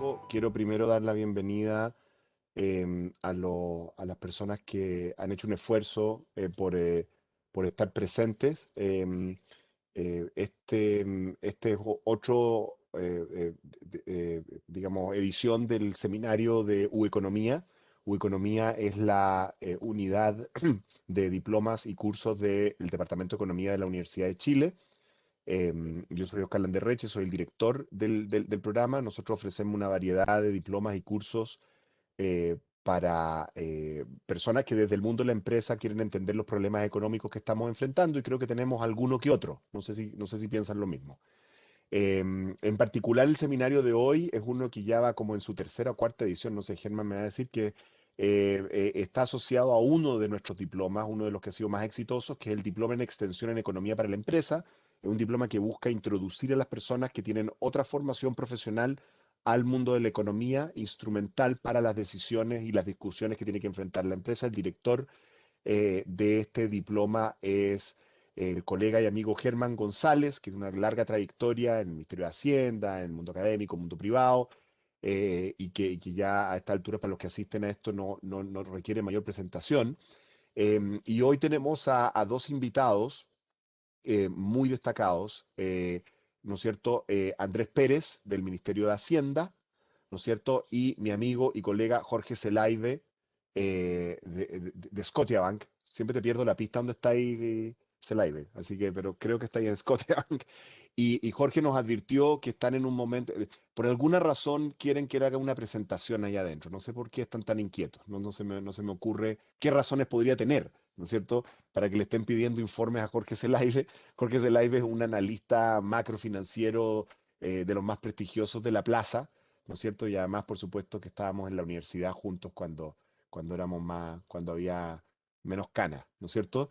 poco, quiero primero dar la bienvenida a las personas que han hecho un esfuerzo por estar presentes. Este es otro, digamos, edición del seminario de UEconomía. UEconomía es la unidad de diplomas y cursos del Departamento de Economía de la Universidad de Chile. Yo soy Oscar Landerreche, soy el director del programa. Nosotros ofrecemos una variedad de diplomas y cursos para personas que desde el mundo de la empresa quieren entender los problemas económicos que estamos enfrentando, y creo que tenemos alguno que otro. No sé si piensan lo mismo. En particular, el seminario de hoy es uno que ya va como en su tercera o cuarta edición. No sé, Germán me va a decir que está asociado a uno de nuestros diplomas, uno de los que ha sido más exitosos, que es el Diploma en Extensión en Economía para la Empresa. Es un diploma que busca introducir a las personas que tienen otra formación profesional al mundo de la economía, instrumental para las decisiones y las discusiones que tiene que enfrentar la empresa. El director de este diploma es el colega y amigo Germán González, que tiene una larga trayectoria en el Ministerio de Hacienda, en el mundo académico, mundo privado, y que ya a esta altura, para los que asisten a esto, no requiere mayor presentación. Y hoy tenemos a dos invitados muy destacados, ¿no es cierto? Andrés Pérez, del Ministerio de Hacienda, ¿no es cierto? Y mi amigo y colega Jorge Zelaibe, de Scotiabank. Siempre te pierdo la pista donde está ahí, Zelaibe, así que, pero creo que está ahí en Scotiabank. Y Jorge nos advirtió que están en un momento, por alguna razón quieren que él haga una presentación ahí adentro. No sé por qué están tan inquietos, no se me ocurre qué razones podría tener, ¿no es cierto?, para que le estén pidiendo informes a Jorge Zelaibe. Jorge Zelaibe es un analista macrofinanciero de los más prestigiosos de la plaza, ¿no es cierto? Y además, por supuesto, que estábamos en la universidad juntos cuando éramos más, cuando había menos canas, ¿no es cierto?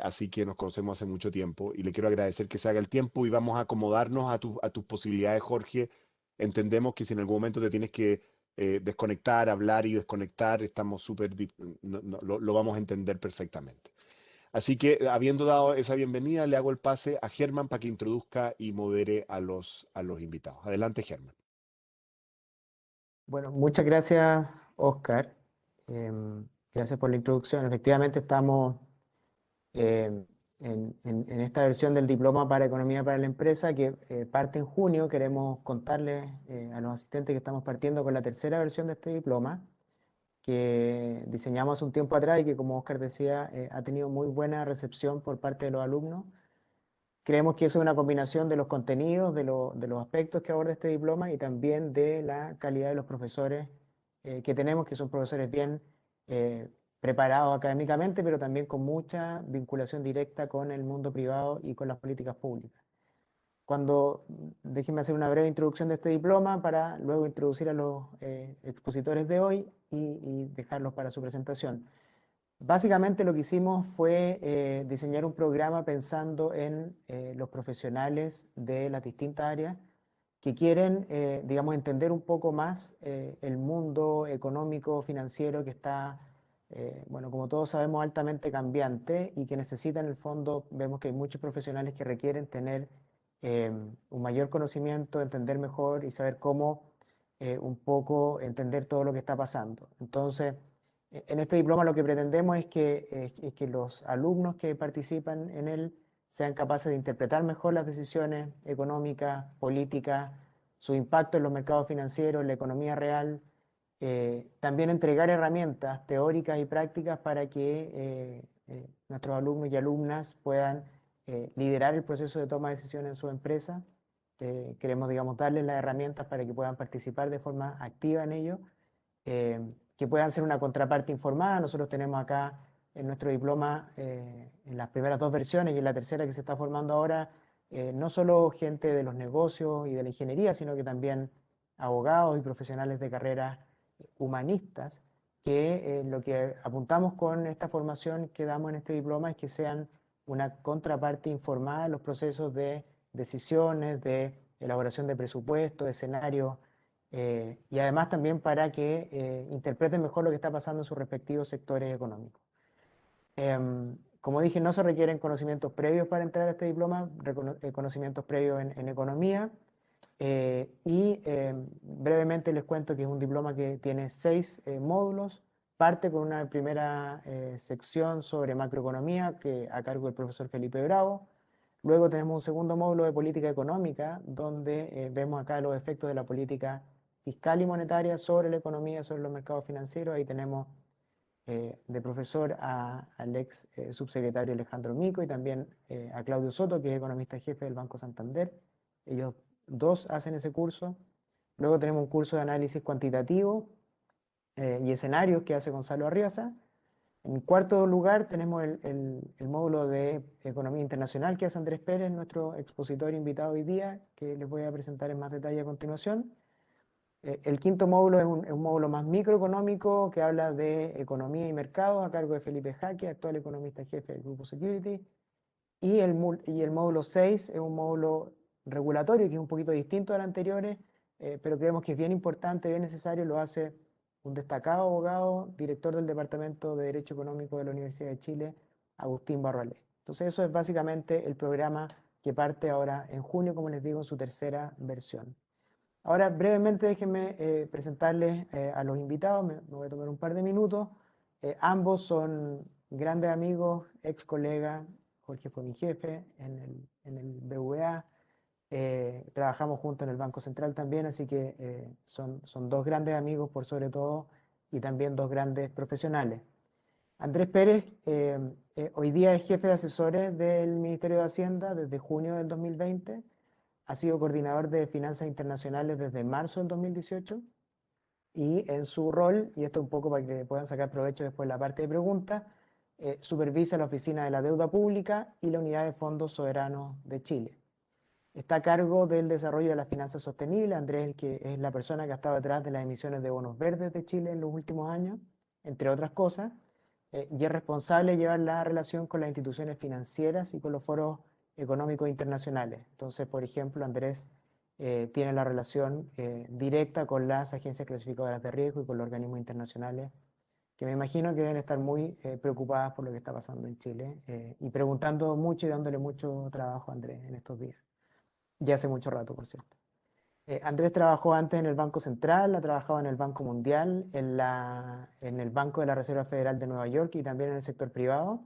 Así que nos conocemos hace mucho tiempo y le quiero agradecer que se haga el tiempo, y vamos a acomodarnos a tus posibilidades, Jorge. Entendemos que si en algún momento te tienes que desconectar, hablar y desconectar, estamos súper, lo vamos a entender perfectamente. Así que, habiendo dado esa bienvenida, le hago el pase a Germán para que introduzca y modere a los invitados. Adelante, Germán. Bueno, muchas gracias, Oscar. Gracias por la introducción. Efectivamente, estamos em, en esta versión del Diploma para Economía para la Empresa que parte en junio. Queremos contarles a los asistentes que estamos partiendo con la tercera versión de este diploma, que diseñamos hace un tiempo atrás y que, como Oscar decía, ha tenido muy buena recepción por parte de los alumnos. Creemos que eso es una combinación de los contenidos, de los aspectos que aborda este diploma, y también de la calidad de los profesores que tenemos, que son profesores bien eh, preparados académicamente, pero también con mucha vinculación directa con el mundo privado y con las políticas públicas. Déjenme hacer una breve introducción de este diploma para luego introducir a los expositores de hoy y dejarlos para su presentación. Básicamente lo que hicimos fue diseñar un programa pensando en los profesionales de las distintas áreas que quieren, digamos, entender un poco más el mundo económico, financiero, que está, bueno, como todos sabemos, altamente cambiante, y que necesitan, en el fondo, vemos que hay muchos profesionales que requieren tener un mayor conocimiento, entender mejor y saber cómo un poco entender todo lo que está pasando. Entonces, en este diploma lo que pretendemos es que los alumnos que participan en él sean capaces de interpretar mejor las decisiones económicas, políticas, su impacto en los mercados financieros, en la economía real, también entregar herramientas teóricas y prácticas para que nuestros alumnos y alumnas puedan liderar el proceso de toma de decisiones en su empresa. Queremos, digamos, darles las herramientas para que puedan participar de forma activa en ello, eh, que puedan ser una contraparte informada. Nosotros tenemos acá en nuestro diploma, en las primeras dos versiones y en la tercera que se está formando ahora, no solo gente de los negocios y de la ingeniería, sino que también abogados y profesionales de carreras humanistas, que lo que apuntamos con esta formación que damos en este diploma es que sean una contraparte informada en los procesos de decisiones, de elaboración de presupuestos, de escenarios, y además también para que interpreten mejor lo que está pasando en sus respectivos sectores económicos. Como dije, no se requieren conocimientos previos para entrar a este diploma, conocimientos previos en economía, Brevemente les cuento que es un diploma que tiene 6 módulos. Parte con una primera sección sobre macroeconomía a cargo del profesor Felipe Bravo. Luego tenemos un segundo módulo de política económica, donde vemos acá los efectos de la política fiscal y monetaria sobre la economía, sobre los mercados financieros. Ahí tenemos de profesor al ex subsecretario Alejandro Mico y también a Claudio Soto, que es economista jefe del Banco Santander. Ellos dos hacen ese curso. Luego tenemos un curso de análisis cuantitativo y escenarios que hace Gonzalo Arriaza. En cuarto lugar tenemos el módulo de Economía Internacional que hace Andrés Pérez, nuestro expositor invitado hoy día, que les voy a presentar en más detalle a continuación. El quinto módulo es un módulo más microeconómico que habla de economía y mercado a cargo de Felipe Jaque, actual economista jefe del Grupo Security. Y el módulo 6 es un módulo regulatorio que es un poquito distinto al anterior, pero creemos que es bien importante, bien necesario, lo hace un destacado abogado, director del Departamento de Derecho Económico de la Universidad de Chile, Agustín Barroalé. Entonces eso es básicamente el programa que parte ahora en junio, como les digo, en su tercera versión. Ahora, brevemente, déjenme presentarles a los invitados, me voy a tomar un par de minutos. Ambos son grandes amigos, ex colegas. Jorge fue mi jefe en el BVA. Trabajamos juntos en el Banco Central también, así que son dos grandes amigos por sobre todo y también dos grandes profesionales. Andrés Pérez hoy día es jefe de asesores del Ministerio de Hacienda desde junio del 2020. Ha sido coordinador de finanzas internacionales desde marzo del 2018 y en su rol, y esto un poco para que puedan sacar provecho después de la parte de preguntas, supervisa la Oficina de la Deuda Pública y la Unidad de Fondos Soberanos de Chile. Está a cargo del desarrollo de las finanzas sostenibles. Andrés, que es la persona que ha estado detrás de las emisiones de bonos verdes de Chile en los últimos años, entre otras cosas, y es responsable de llevar la relación con las instituciones financieras y con los foros económicos internacionales. Entonces, por ejemplo, Andrés tiene la relación directa con las agencias clasificadoras de riesgo y con los organismos internacionales, que me imagino que deben estar muy preocupadas por lo que está pasando en Chile y preguntando mucho y dándole mucho trabajo a Andrés en estos días. Ya hace mucho rato, por cierto. Andrés trabajó antes en el Banco Central, ha trabajado en el Banco Mundial, en el Banco de la Reserva Federal de Nueva York y también en el sector privado.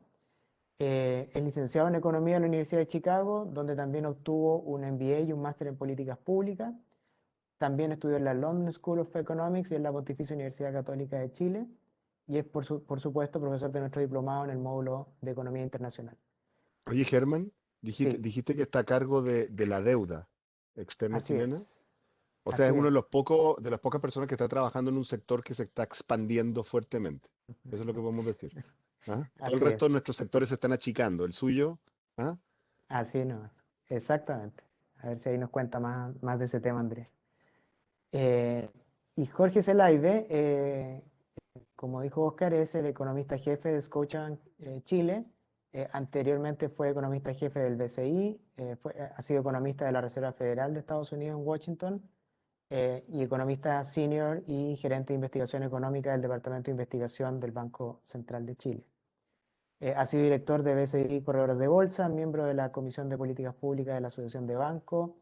Es licenciado en Economía en la Universidad de Chicago, donde también obtuvo un MBA y un máster en Políticas Públicas. También estudió en la London School of Economics y en la Pontificia Universidad Católica de Chile. Y es, por supuesto, profesor de nuestro diplomado en el módulo de Economía Internacional. Oye, Germán, Sí, dijiste que está a cargo de la deuda externa así chilena. es. O sea, es Así uno de es. los pocos, de las pocas personas que está trabajando en un sector que se está expandiendo fuertemente. Eso es lo que podemos decir. ¿Ah? Todo el Así resto es. de nuestros sectores se están achicando. El suyo, ¿ah? Así no, exactamente. A ver si ahí nos cuenta más de ese tema, Andrés. Eh, y Jorge Zelaibe, como dijo Oscar, es el economista jefe de Scotiabank Chile. Anteriormente fue economista jefe del BCI, ha sido economista de la Reserva Federal de Estados Unidos en Washington y economista senior y gerente de investigación económica del Departamento de Investigación del Banco Central de Chile. Ha sido director de BCI Corredores de Bolsa, miembro de la Comisión de Políticas Públicas de la Asociación de Bancos,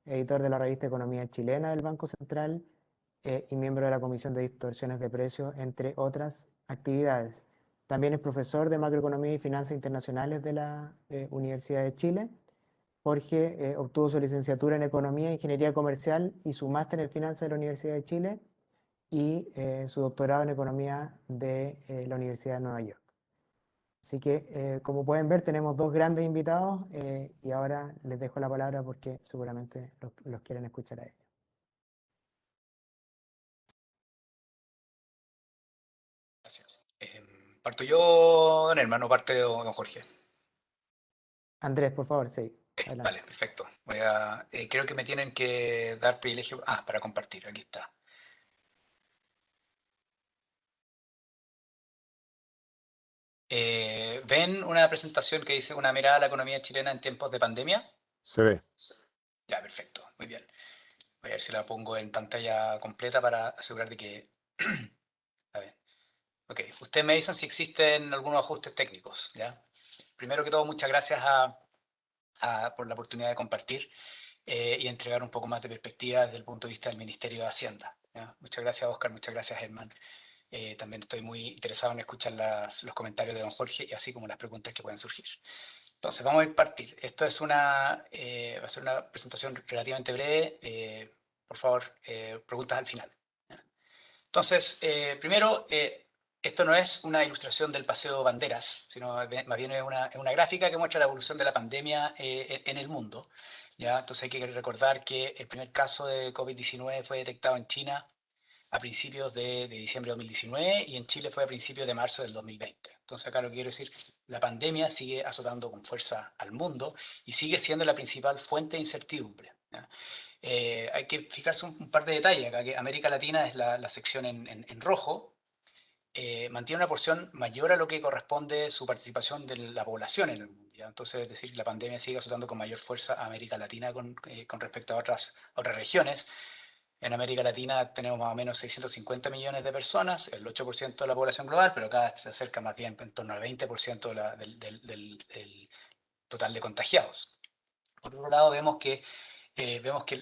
editor de la revista Economía Chilena del Banco Central y miembro de la Comisión de Distorsiones de Precios, entre otras actividades. También es profesor de Macroeconomía y Finanzas Internacionales de la Universidad de Chile. Jorge obtuvo su licenciatura en Economía e Ingeniería Comercial y su máster en Finanzas de la Universidad de Chile y su doctorado en Economía de la Universidad de Nueva York. Así que, como pueden ver, tenemos dos grandes invitados y ahora les dejo la palabra porque seguramente los quieren escuchar a ellos. Gracias. Parto yo, don hermano, parte de don Jorge. Andrés, por favor, sí, adelante. Vale, perfecto. Creo que me tienen que dar privilegio. Para compartir, aquí está. ¿Ven una presentación que dice una mirada a la economía chilena en tiempos de pandemia? Se ve. Ya, perfecto, muy bien. Voy a ver si la pongo en pantalla completa para asegurar de que... A ver. Ok, ustedes me dicen si existen algunos ajustes técnicos, ¿ya? Primero que todo, muchas gracias por la oportunidad de compartir. y entregar un poco más de perspectiva desde el punto de vista del Ministerio de Hacienda. ¿Ya? Muchas gracias, Oscar, muchas gracias, Germán. También estoy muy interesado en escuchar los comentarios de don Jorge y así como las preguntas que pueden surgir. Entonces, vamos a ir a partir. Esto es va a ser una presentación relativamente breve. Por favor, preguntas al final. Entonces, primero, esto no es una ilustración del paseo banderas, sino más bien es una gráfica que muestra la evolución de la pandemia en el mundo. ¿Ya? Entonces hay que recordar que el primer caso de COVID-19 fue detectado en China a principios de diciembre de 2019 y en Chile fue a principios de marzo del 2020. Entonces acá lo que quiero decir, la pandemia sigue azotando con fuerza al mundo y sigue siendo la principal fuente de incertidumbre. ¿Ya? Hay que fijarse un par de detalles acá, que América Latina es la sección en rojo, mantiene una porción mayor a lo que corresponde su participación de la población en el mundo. ¿Ya? Entonces, es decir, la pandemia sigue azotando con mayor fuerza a América Latina con respecto a otras regiones. En América Latina tenemos más o menos 650 millones de personas, el 8% de la población global, pero acá se acerca más bien en torno al 20% del total de contagiados. Por otro lado, vemos que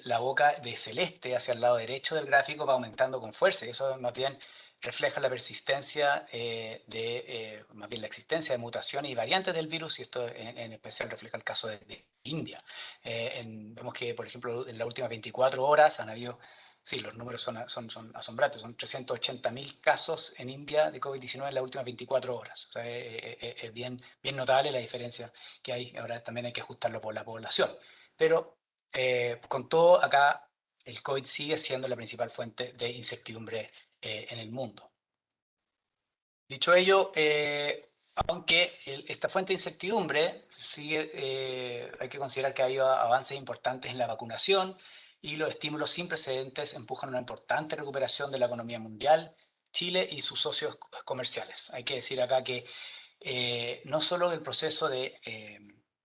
la boca de celeste hacia el lado derecho del gráfico va aumentando con fuerza y eso más bien refleja la persistencia más bien la existencia de mutaciones y variantes del virus y esto en especial refleja el caso de India. Vemos que, por ejemplo, en las últimas 24 horas han habido, sí, los números son asombrantes, son 380.000 casos en India de COVID-19 en las últimas 24 horas. O sea, es bien notable la diferencia que hay. Ahora también hay que ajustarlo por la población. Pero con todo, acá el COVID sigue siendo la principal fuente de incertidumbre en el mundo. Dicho ello, aunque esta fuente de incertidumbre sigue, hay que considerar que ha habido avances importantes en la vacunación y los estímulos sin precedentes empujan una importante recuperación de la economía mundial, Chile y sus socios comerciales. Hay que decir acá que no solo el proceso de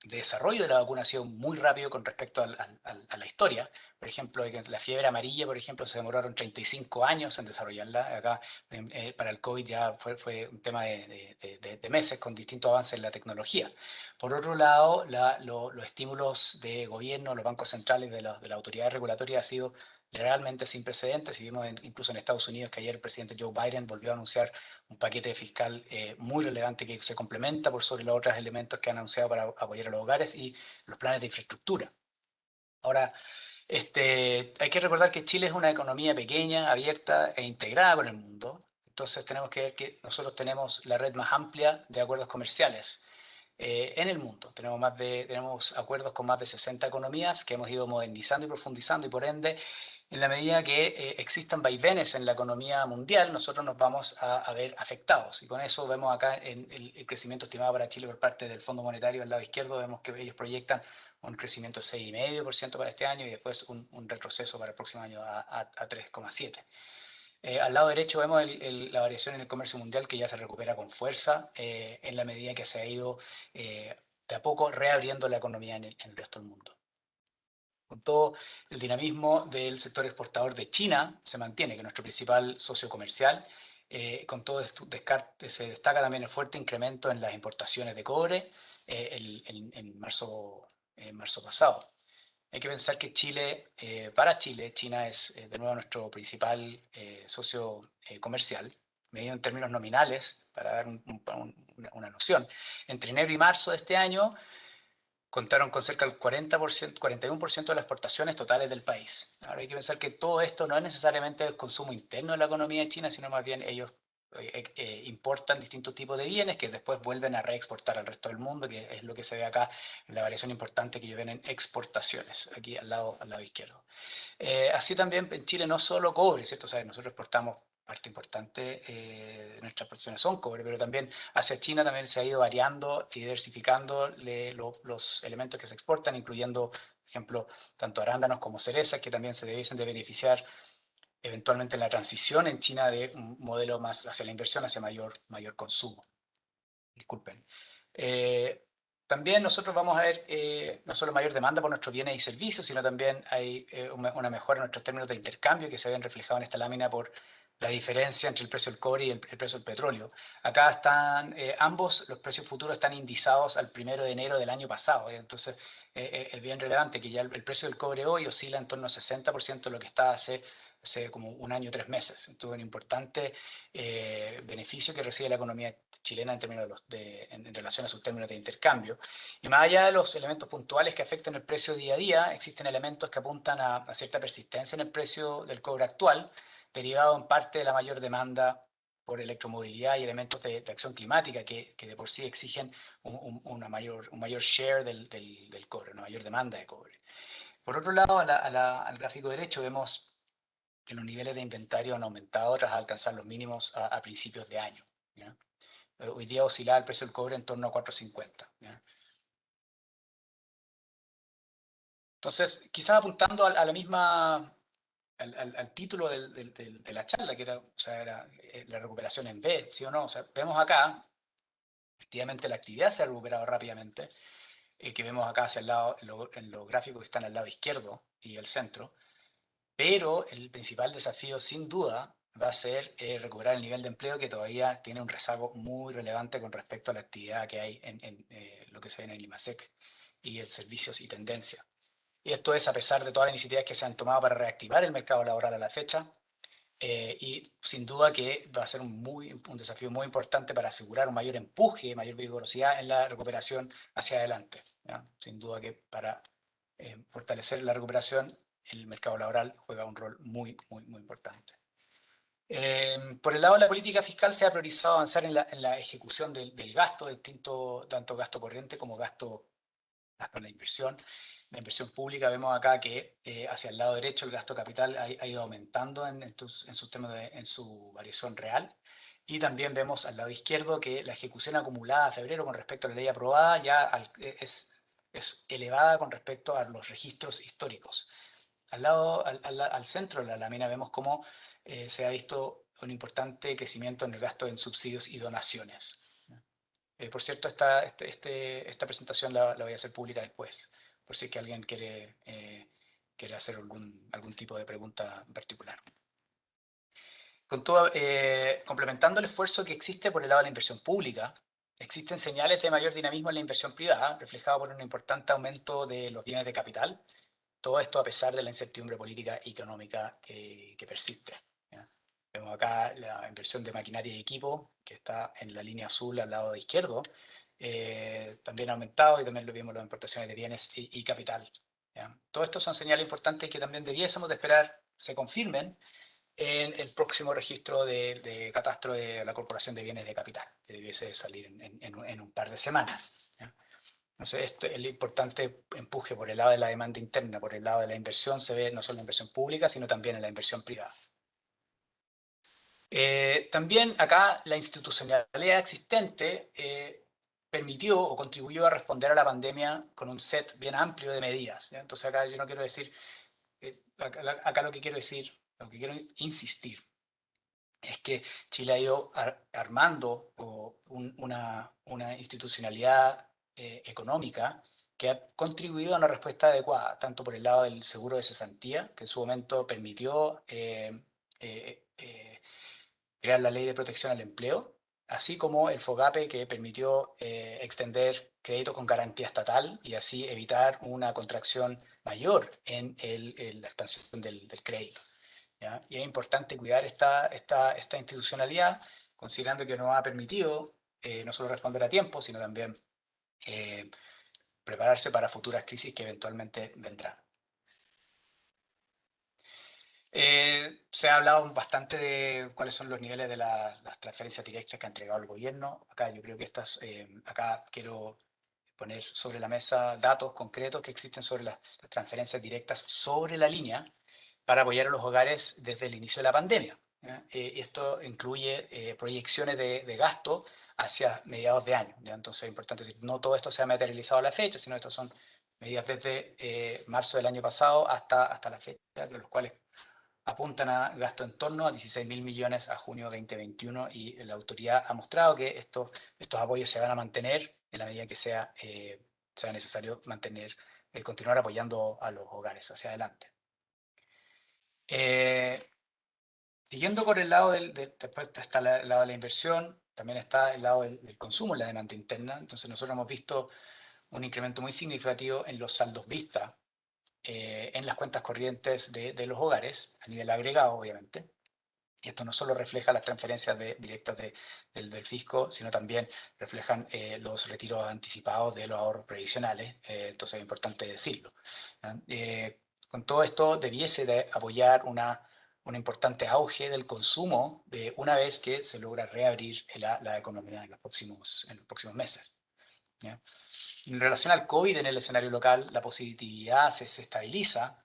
desarrollo de la vacuna ha sido muy rápido con respecto a la historia. Por ejemplo, la fiebre amarilla, por ejemplo, se demoraron 35 años en desarrollarla. Acá, para el COVID ya fue un tema de meses con distintos avances en la tecnología. Por otro lado, los estímulos de gobierno, los bancos centrales de la autoridad regulatoria ha sido realmente sin precedentes. Y vimos incluso en Estados Unidos que ayer el presidente Joe Biden volvió a anunciar un paquete fiscal muy relevante que se complementa por sobre los otros elementos que han anunciado para apoyar a los hogares y los planes de infraestructura. Ahora, hay que recordar que Chile es una economía pequeña, abierta e integrada con el mundo. Entonces tenemos que ver que nosotros tenemos la red más amplia de acuerdos comerciales en el mundo. Tenemos acuerdos con más de 60 economías que hemos ido modernizando y profundizando y por ende, en la medida que existan vaivenes en la economía mundial, nosotros nos vamos a ver afectados. Y con eso vemos acá en el crecimiento estimado para Chile por parte del Fondo Monetario al lado izquierdo, vemos que ellos proyectan un crecimiento de 6,5% para este año y después un retroceso para el próximo año a 3,7%. Al lado derecho vemos la variación en el comercio mundial que ya se recupera con fuerza en la medida que se ha ido de a poco reabriendo la economía en el resto del mundo. Con todo el dinamismo del sector exportador de China se mantiene, que es nuestro principal socio comercial. Con todo esto se destaca también el fuerte incremento en las importaciones de cobre en marzo pasado. Hay que pensar que para Chile, China es de nuevo nuestro principal socio comercial, medido en términos nominales, para dar una noción. Entre enero y marzo de este año, contaron con cerca del 41% de las exportaciones totales del país. Ahora hay que pensar que todo esto no es necesariamente el consumo interno de la economía de China, sino más bien ellos importan distintos tipos de bienes que después vuelven a reexportar al resto del mundo, que es lo que se ve acá en la variación importante que ellos ven en exportaciones, aquí al lado izquierdo. Así también en Chile no solo cobre, ¿cierto? O sea, nosotros exportamos parte importante de nuestras exportaciones son cobre, pero también hacia China también se ha ido variando y diversificando los elementos que se exportan, incluyendo, por ejemplo, tanto arándanos como cerezas, que también se debiesen de beneficiar eventualmente en la transición en China de un modelo más hacia la inversión, hacia mayor consumo. Disculpen. También nosotros vamos a ver no solo mayor demanda por nuestros bienes y servicios, sino también hay una mejora en nuestros términos de intercambio que se ven reflejados en esta lámina por la diferencia entre el precio del cobre y el precio del petróleo. Acá están, ambos los precios futuros están indizados al 1 de enero del año pasado. Entonces, es bien relevante que ya el precio del cobre hoy oscila en torno al 60% de lo que estaba hace como un año, 3 meses. Entonces, un importante beneficio que recibe la economía chilena en términos en relación a sus términos de intercambio. Y más allá de los elementos puntuales que afectan el precio día a día, existen elementos que apuntan a cierta persistencia en el precio del cobre actual, derivado en parte de la mayor demanda por electromovilidad y elementos de acción climática que de por sí exigen un mayor share del cobre, una mayor demanda de cobre. Por otro lado, al gráfico derecho vemos que los niveles de inventario han aumentado tras alcanzar los mínimos a principios de año, ¿ya? Hoy día oscila el precio del cobre en torno a 4.50. Entonces, quizás apuntando a la misma, al título de la charla, que era, o sea, era la recuperación en V, ¿sí o no? O sea, vemos acá, efectivamente la actividad se ha recuperado rápidamente, que vemos acá hacia el lado, en los gráficos que están al lado izquierdo y el centro, pero el principal desafío, sin duda, va a ser recuperar el nivel de empleo que todavía tiene un rezago muy relevante con respecto a la actividad que hay en lo que se ve en el IMASEC y el servicios y tendencia. Y esto es a pesar de todas las iniciativas que se han tomado para reactivar el mercado laboral a la fecha, y sin duda que va a ser un desafío muy importante para asegurar un mayor empuje, mayor vigorosidad en la recuperación hacia adelante, ¿ya? Sin duda que para fortalecer la recuperación, el mercado laboral juega un rol muy importante. Por el lado de la política fiscal se ha priorizado avanzar en la ejecución del gasto, tanto gasto corriente como gasto en la inversión. La inversión pública, vemos acá que hacia el lado derecho el gasto capital ha ido aumentando en su variación real. Y también vemos al lado izquierdo que la ejecución acumulada a febrero con respecto a la ley aprobada ya es elevada con respecto a los registros históricos. Al centro de la lámina vemos cómo se ha visto un importante crecimiento en el gasto en subsidios y donaciones. Por cierto, esta presentación la voy a hacer pública después, por si es que alguien quiere hacer algún tipo de pregunta en particular. Con todo, complementando el esfuerzo que existe por el lado de la inversión pública, existen señales de mayor dinamismo en la inversión privada, reflejado por un importante aumento de los bienes de capital. Todo esto a pesar de la incertidumbre política y económica que persiste, ¿ya? Vemos acá la inversión de maquinaria y equipo, que está en la línea azul al lado izquierdo, también ha aumentado, y también lo vimos las importaciones de bienes y capital, ¿ya? Todo esto son señales importantes que también debiésemos de esperar se confirmen en el próximo registro de catastro de la Corporación de Bienes de Capital, que debiese salir en un par de semanas, ¿ya? Entonces, el importante empuje por el lado de la demanda interna, por el lado de la inversión, se ve no solo en la inversión pública, sino también en la inversión privada. También acá la institucionalidad existente permitió o contribuyó a responder a la pandemia con un set bien amplio de medidas, ¿ya? Entonces acá yo no quiero decir, acá lo que quiero decir, lo que quiero insistir, es que Chile ha ido armando una institucionalidad económica que ha contribuido a una respuesta adecuada, tanto por el lado del seguro de cesantía, que en su momento permitió crear la Ley de Protección al Empleo, así como el FOGAPE, que permitió extender créditos con garantía estatal y así evitar una contracción mayor en la expansión del crédito, ¿ya? Y es importante cuidar esta institucionalidad, considerando que nos ha permitido no solo responder a tiempo, sino también prepararse para futuras crisis que eventualmente vendrán. Se ha hablado bastante de cuáles son los niveles de las transferencias directas que ha entregado el gobierno. Acá yo creo que acá quiero poner sobre la mesa datos concretos que existen sobre las transferencias directas sobre la línea para apoyar a los hogares desde el inicio de la pandemia, ¿ya? Esto incluye proyecciones de gasto hacia mediados de año, ¿ya? Entonces es importante decir, no todo esto se ha materializado a la fecha, sino estas son medidas desde marzo del año pasado hasta la fecha, de los cuales apuntan a gasto en torno a 16.000 millones a junio 2021, y la autoridad ha mostrado que estos apoyos se van a mantener en la medida que sea necesario continuar apoyando a los hogares hacia adelante. Siguiendo por el lado después está el lado de la inversión, también está el lado del consumo, la demanda interna. Entonces nosotros hemos visto un incremento muy significativo en los saldos vista, en las cuentas corrientes de los hogares, a nivel agregado, obviamente. Y esto no solo refleja las transferencias directas del fisco, sino también reflejan los retiros anticipados de los ahorros previsionales. Entonces es importante decirlo. Con todo esto debiese de apoyar un importante auge del consumo de una vez que se logra reabrir la economía en los próximos meses. ¿Ya? En relación al COVID en el escenario local, la positividad se estabiliza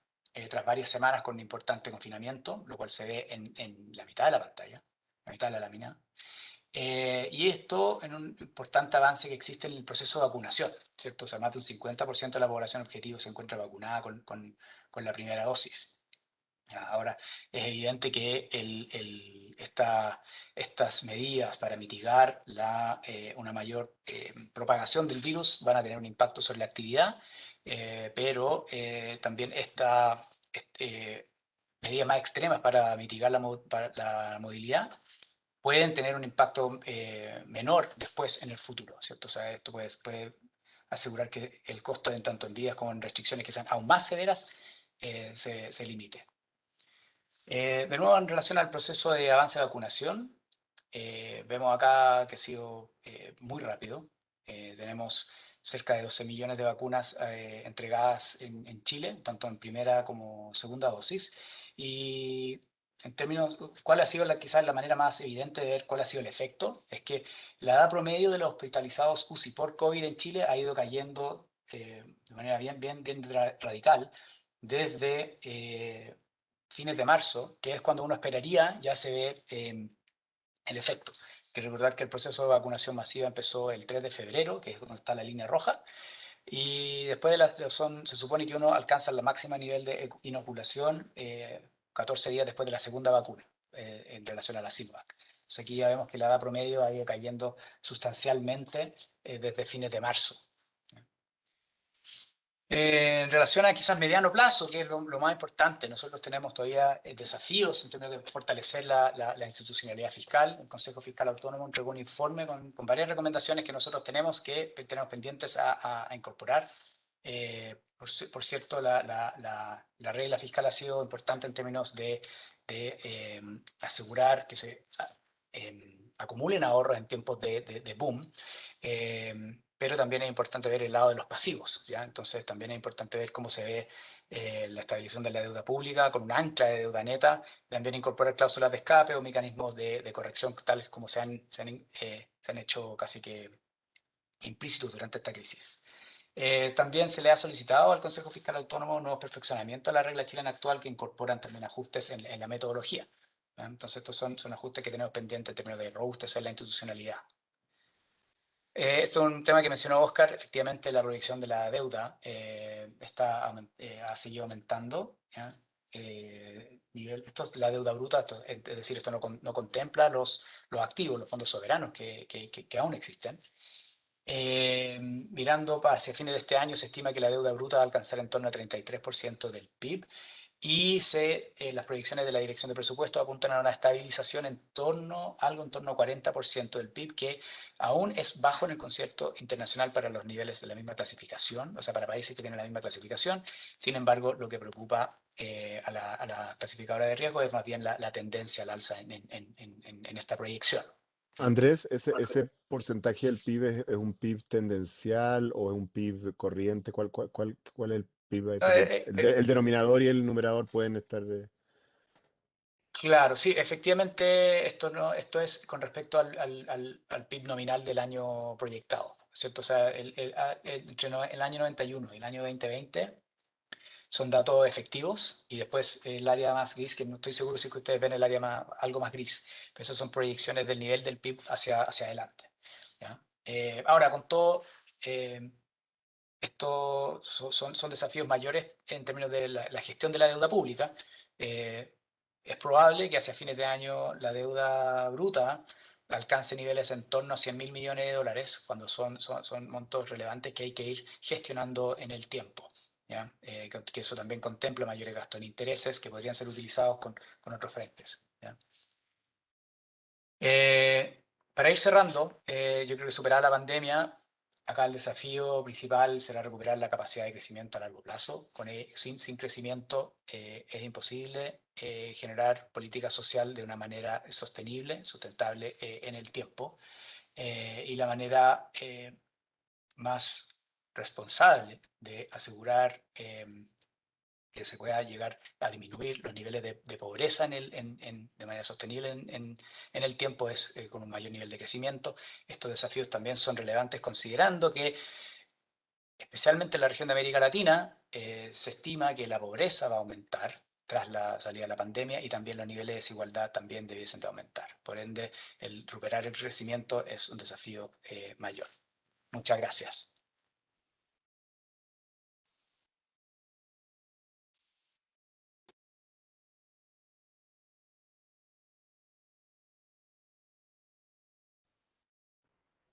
tras varias semanas con un importante confinamiento, lo cual se ve en la mitad de la pantalla, la mitad de la lámina. Y esto en un importante avance que existe en el proceso de vacunación, ¿cierto? O sea, más de un 50% de la población objetivo se encuentra vacunada con la primera dosis. Ahora, es evidente que estas medidas para mitigar una mayor propagación del virus van a tener un impacto sobre la actividad, pero también medidas más extremas para mitigar para la movilidad pueden tener un impacto menor después en el futuro, ¿cierto? O sea, esto puede asegurar que el costo tanto en medidas como en restricciones que sean aún más severas se limite. De nuevo, en relación al proceso de avance de vacunación, vemos acá que ha sido muy rápido. Tenemos cerca de 12 millones de vacunas entregadas en Chile, tanto en primera como segunda dosis. Y en términos, ¿cuál ha sido quizás la manera más evidente de ver cuál ha sido el efecto? Es que la edad promedio de los hospitalizados UCI por COVID en Chile ha ido cayendo de manera bien radical desde fines de marzo, que es cuando uno esperaría, ya se ve el efecto. Hay que recordar que el proceso de vacunación masiva empezó el 3 de febrero, que es donde está la línea roja, y después se supone que uno alcanza la máxima nivel de inoculación 14 días después de la segunda vacuna, en relación a la Sinovac. Entonces aquí ya vemos que la edad promedio ha ido cayendo sustancialmente desde fines de marzo. En relación a quizás mediano plazo, que es lo más importante, nosotros tenemos todavía desafíos en términos de fortalecer la institucionalidad fiscal. El Consejo Fiscal Autónomo entregó un informe con varias recomendaciones que nosotros tenemos pendientes a incorporar. Por cierto, la regla fiscal ha sido importante en términos de asegurar que se acumulen ahorros en tiempos de boom. Pero también es importante ver el lado de los pasivos, ¿ya? Entonces también es importante ver cómo se ve la estabilización de la deuda pública con un ancla de deuda neta, también incorporar cláusulas de escape o mecanismos de corrección tales como se han hecho casi que implícitos durante esta crisis. También se le ha solicitado al Consejo Fiscal Autónomo nuevos perfeccionamientos a la regla chilena actual que incorporan también ajustes en la metodología, ¿ya? Entonces estos son ajustes que tenemos pendientes en términos de robustecer la institucionalidad. Esto es un tema que mencionó Oscar. Efectivamente, la proyección de la deuda ha seguido aumentando. ¿Ya? La deuda bruta, es decir, esto no contempla los activos, los fondos soberanos que aún existen. Mirando hacia fines de este año, se estima que la deuda bruta va a alcanzar en torno al 33% del PIB. Y las proyecciones de la Dirección de Presupuestos apuntan a una estabilización en torno al 40% del PIB, que aún es bajo en el concierto internacional para los niveles de la misma clasificación, o sea, para países que tienen la misma clasificación. Sin embargo, lo que preocupa a la clasificadora de riesgo es más bien la tendencia al alza en esta proyección. Andrés, ese porcentaje del PIB es un PIB tendencial o es un PIB corriente? ¿Cuál es el PIB ahí? Porque el denominador y el numerador pueden estar Claro, sí, efectivamente esto es con respecto al PIB nominal del año proyectado, ¿cierto? O sea, entre el año 91 y el año 2020 son datos efectivos, y después el área más gris, que no estoy seguro si ustedes ven el área algo más gris, pero esas son proyecciones del nivel del PIB hacia adelante, ¿ya? Ahora, con todo, estos son desafíos mayores en términos de la gestión de la deuda pública. Es probable que hacia fines de año la deuda bruta alcance niveles en torno a 100.000 millones de dólares, cuando son montos relevantes que hay que ir gestionando en el tiempo, ¿ya? Que eso también contempla mayores gastos en intereses que podrían ser utilizados con otros frentes, ¿ya? Para ir cerrando, yo creo que superada la pandemia, acá el desafío principal será recuperar la capacidad de crecimiento a largo plazo. Sin crecimiento es imposible generar política social de una manera sostenible, sustentable en el tiempo. Y la manera más responsable de asegurar que se pueda llegar a disminuir los niveles de pobreza de manera sostenible en el tiempo es con un mayor nivel de crecimiento. Estos desafíos también son relevantes considerando que, especialmente en la región de América Latina, se estima que la pobreza va a aumentar tras la salida de la pandemia y también los niveles de desigualdad también debiesen de aumentar. Por ende, el recuperar el crecimiento es un desafío mayor. Muchas gracias.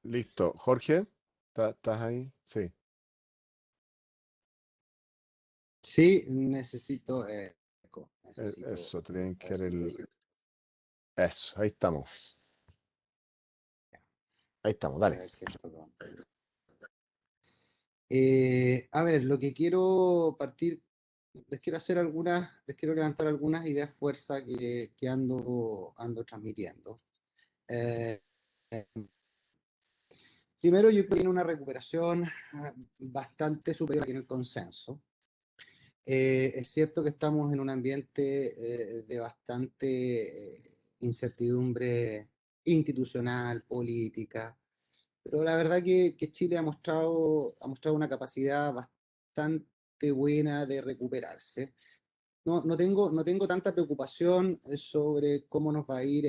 Listo. Jorge, ¿estás ahí? Sí. Sí, necesito eco, Eso, te tienen a que ver dar si me el... ayuda. Eso, ahí estamos. Ahí estamos, A dale. ver si esto a ver, lo que quiero partir, les quiero levantar algunas ideas fuerza que ando transmitiendo. Eh, Primero, yo creo que tiene una recuperación bastante superior en el consenso. Es cierto que estamos en un ambiente de bastante incertidumbre institucional, política, pero la verdad que Chile ha mostrado una capacidad bastante buena de recuperarse. No tengo tanta preocupación sobre cómo nos va a ir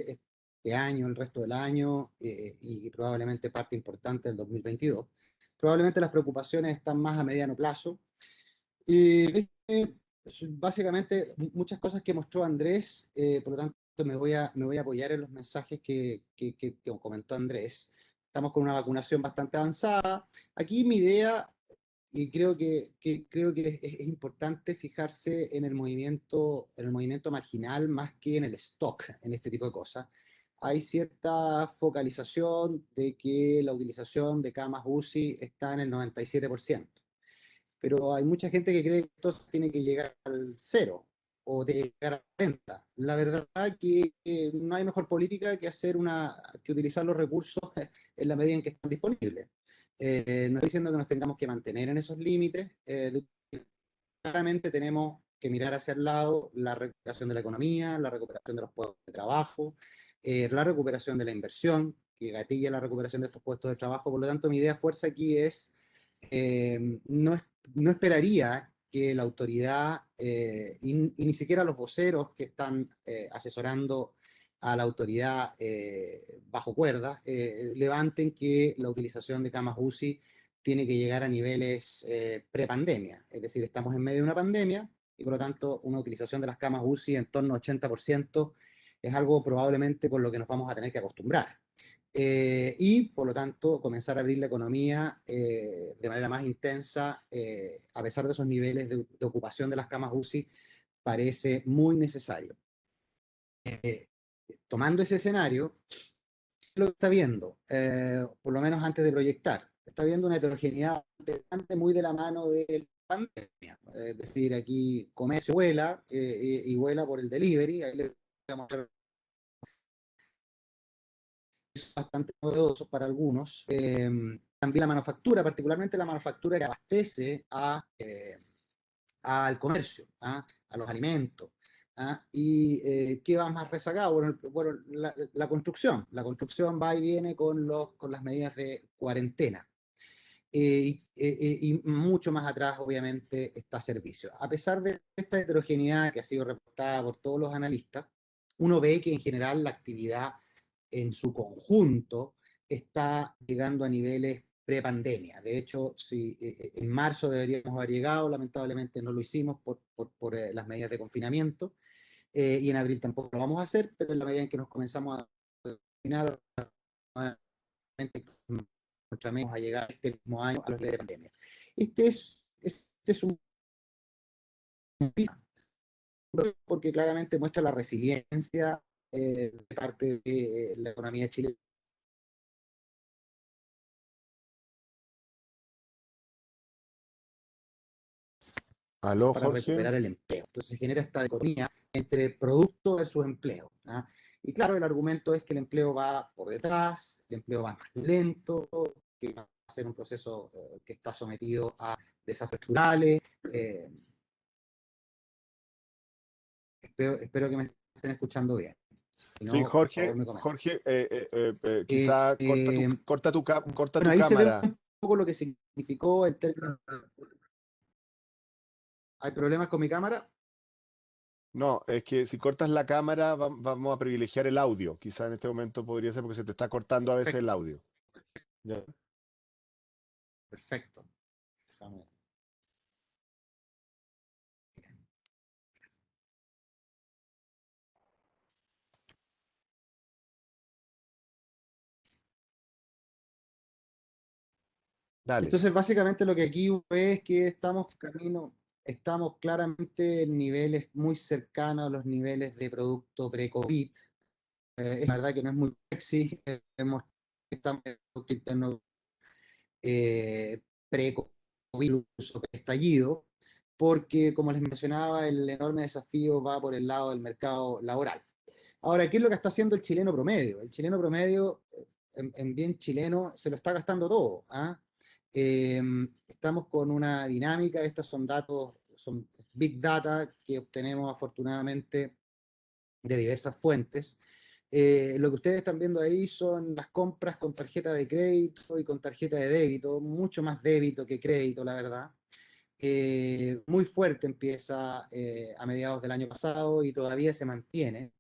este año, el resto del año y probablemente parte importante del 2022. Probablemente las preocupaciones están más a mediano plazo. Y básicamente muchas cosas que mostró Andrés, por lo tanto me voy a apoyar en los mensajes que comentó Andrés. Estamos con una vacunación bastante avanzada. Aquí mi idea, y creo que es importante fijarse en el movimiento marginal más que en el stock, en este tipo de cosas. Hay cierta focalización de que la utilización de camas UCI está en el 97%, pero hay mucha gente que cree que esto tiene que llegar al cero o de llegar a 40. La verdad que no hay mejor política que utilizar los recursos en la medida en que están disponibles. No estoy diciendo que nos tengamos que mantener en esos límites. Claramente tenemos que mirar hacia el lado la recuperación de la economía, la recuperación de los puestos de trabajo, la recuperación de la inversión, que gatilla la recuperación de estos puestos de trabajo. Por lo tanto, mi idea fuerza aquí es no esperaría que la autoridad y ni siquiera los voceros que están asesorando a la autoridad bajo cuerda levanten que la utilización de camas UCI tiene que llegar a niveles prepandemia. Es decir, estamos en medio de una pandemia y por lo tanto una utilización de las camas UCI en torno al 80% es algo probablemente con lo que nos vamos a tener que acostumbrar. Y por lo tanto comenzar a abrir la economía de manera más intensa, a pesar de esos niveles de ocupación de las camas UCI, parece muy necesario. Tomando ese escenario, lo que está viendo, por lo menos antes de proyectar, está viendo una heterogeneidad bastante muy de la mano de la pandemia. Es decir, aquí comercio vuela y vuela por el delivery. Ahí le voy a mostrar bastante novedosos para algunos. También la manufactura, particularmente la manufactura que abastece al comercio, a los alimentos. ¿Y qué va más rezagado? Bueno, la construcción. La construcción va y viene con las medidas de cuarentena. Y mucho más atrás, obviamente, está servicio. A pesar de esta heterogeneidad que ha sido reportada por todos los analistas, uno ve que en general la actividad en su conjunto está llegando a niveles prepandemia. De hecho, si en marzo deberíamos haber llegado, lamentablemente no lo hicimos por las medidas de confinamiento, y en abril tampoco lo vamos a hacer, pero en la medida en que nos comenzamos a confinar, vamos a llegar este mismo año a los niveles de pandemia. Este es un porque claramente muestra la resiliencia de parte de la economía chilena. Aló, Para Jorge. recuperar el empleo. Entonces se genera esta dicotomía entre producto versus empleo. ¿Ah? Y claro, el argumento es que el empleo va por detrás, el empleo va más lento, que va a ser un proceso que está sometido a desafíos estructurales. Espero que me estén escuchando bien. Si Sí, no, por favor Jorge, me comentan. Jorge, quizá corta Bueno, tu ahí se ve cámara. un poco lo que significó en términos... ¿Hay problemas con mi cámara? No, es que si cortas la cámara vamos a privilegiar el audio. Quizá en este momento podría ser porque se te está cortando a veces el Perfecto, audio. ¿Ya? perfecto. Déjame- Dale. Entonces, básicamente lo que aquí ve es que estamos claramente en niveles muy cercanos a los niveles de producto pre-COVID. Es la verdad que no es muy sexy, estamos en el Producto Interno pre-COVID, incluso estallido, porque como les mencionaba, el enorme desafío va por el lado del mercado laboral. Ahora, ¿qué es lo que está haciendo el chileno promedio? El chileno promedio, en bien chileno, se lo está gastando todo. ¿Ah? Estamos con una dinámica, estos son datos, son big data que obtenemos afortunadamente de diversas fuentes. Lo que ustedes están viendo ahí son las compras con tarjeta de crédito y con tarjeta de débito, mucho más débito que crédito, la verdad. Muy fuerte empieza a mediados del año pasado y todavía se mantiene.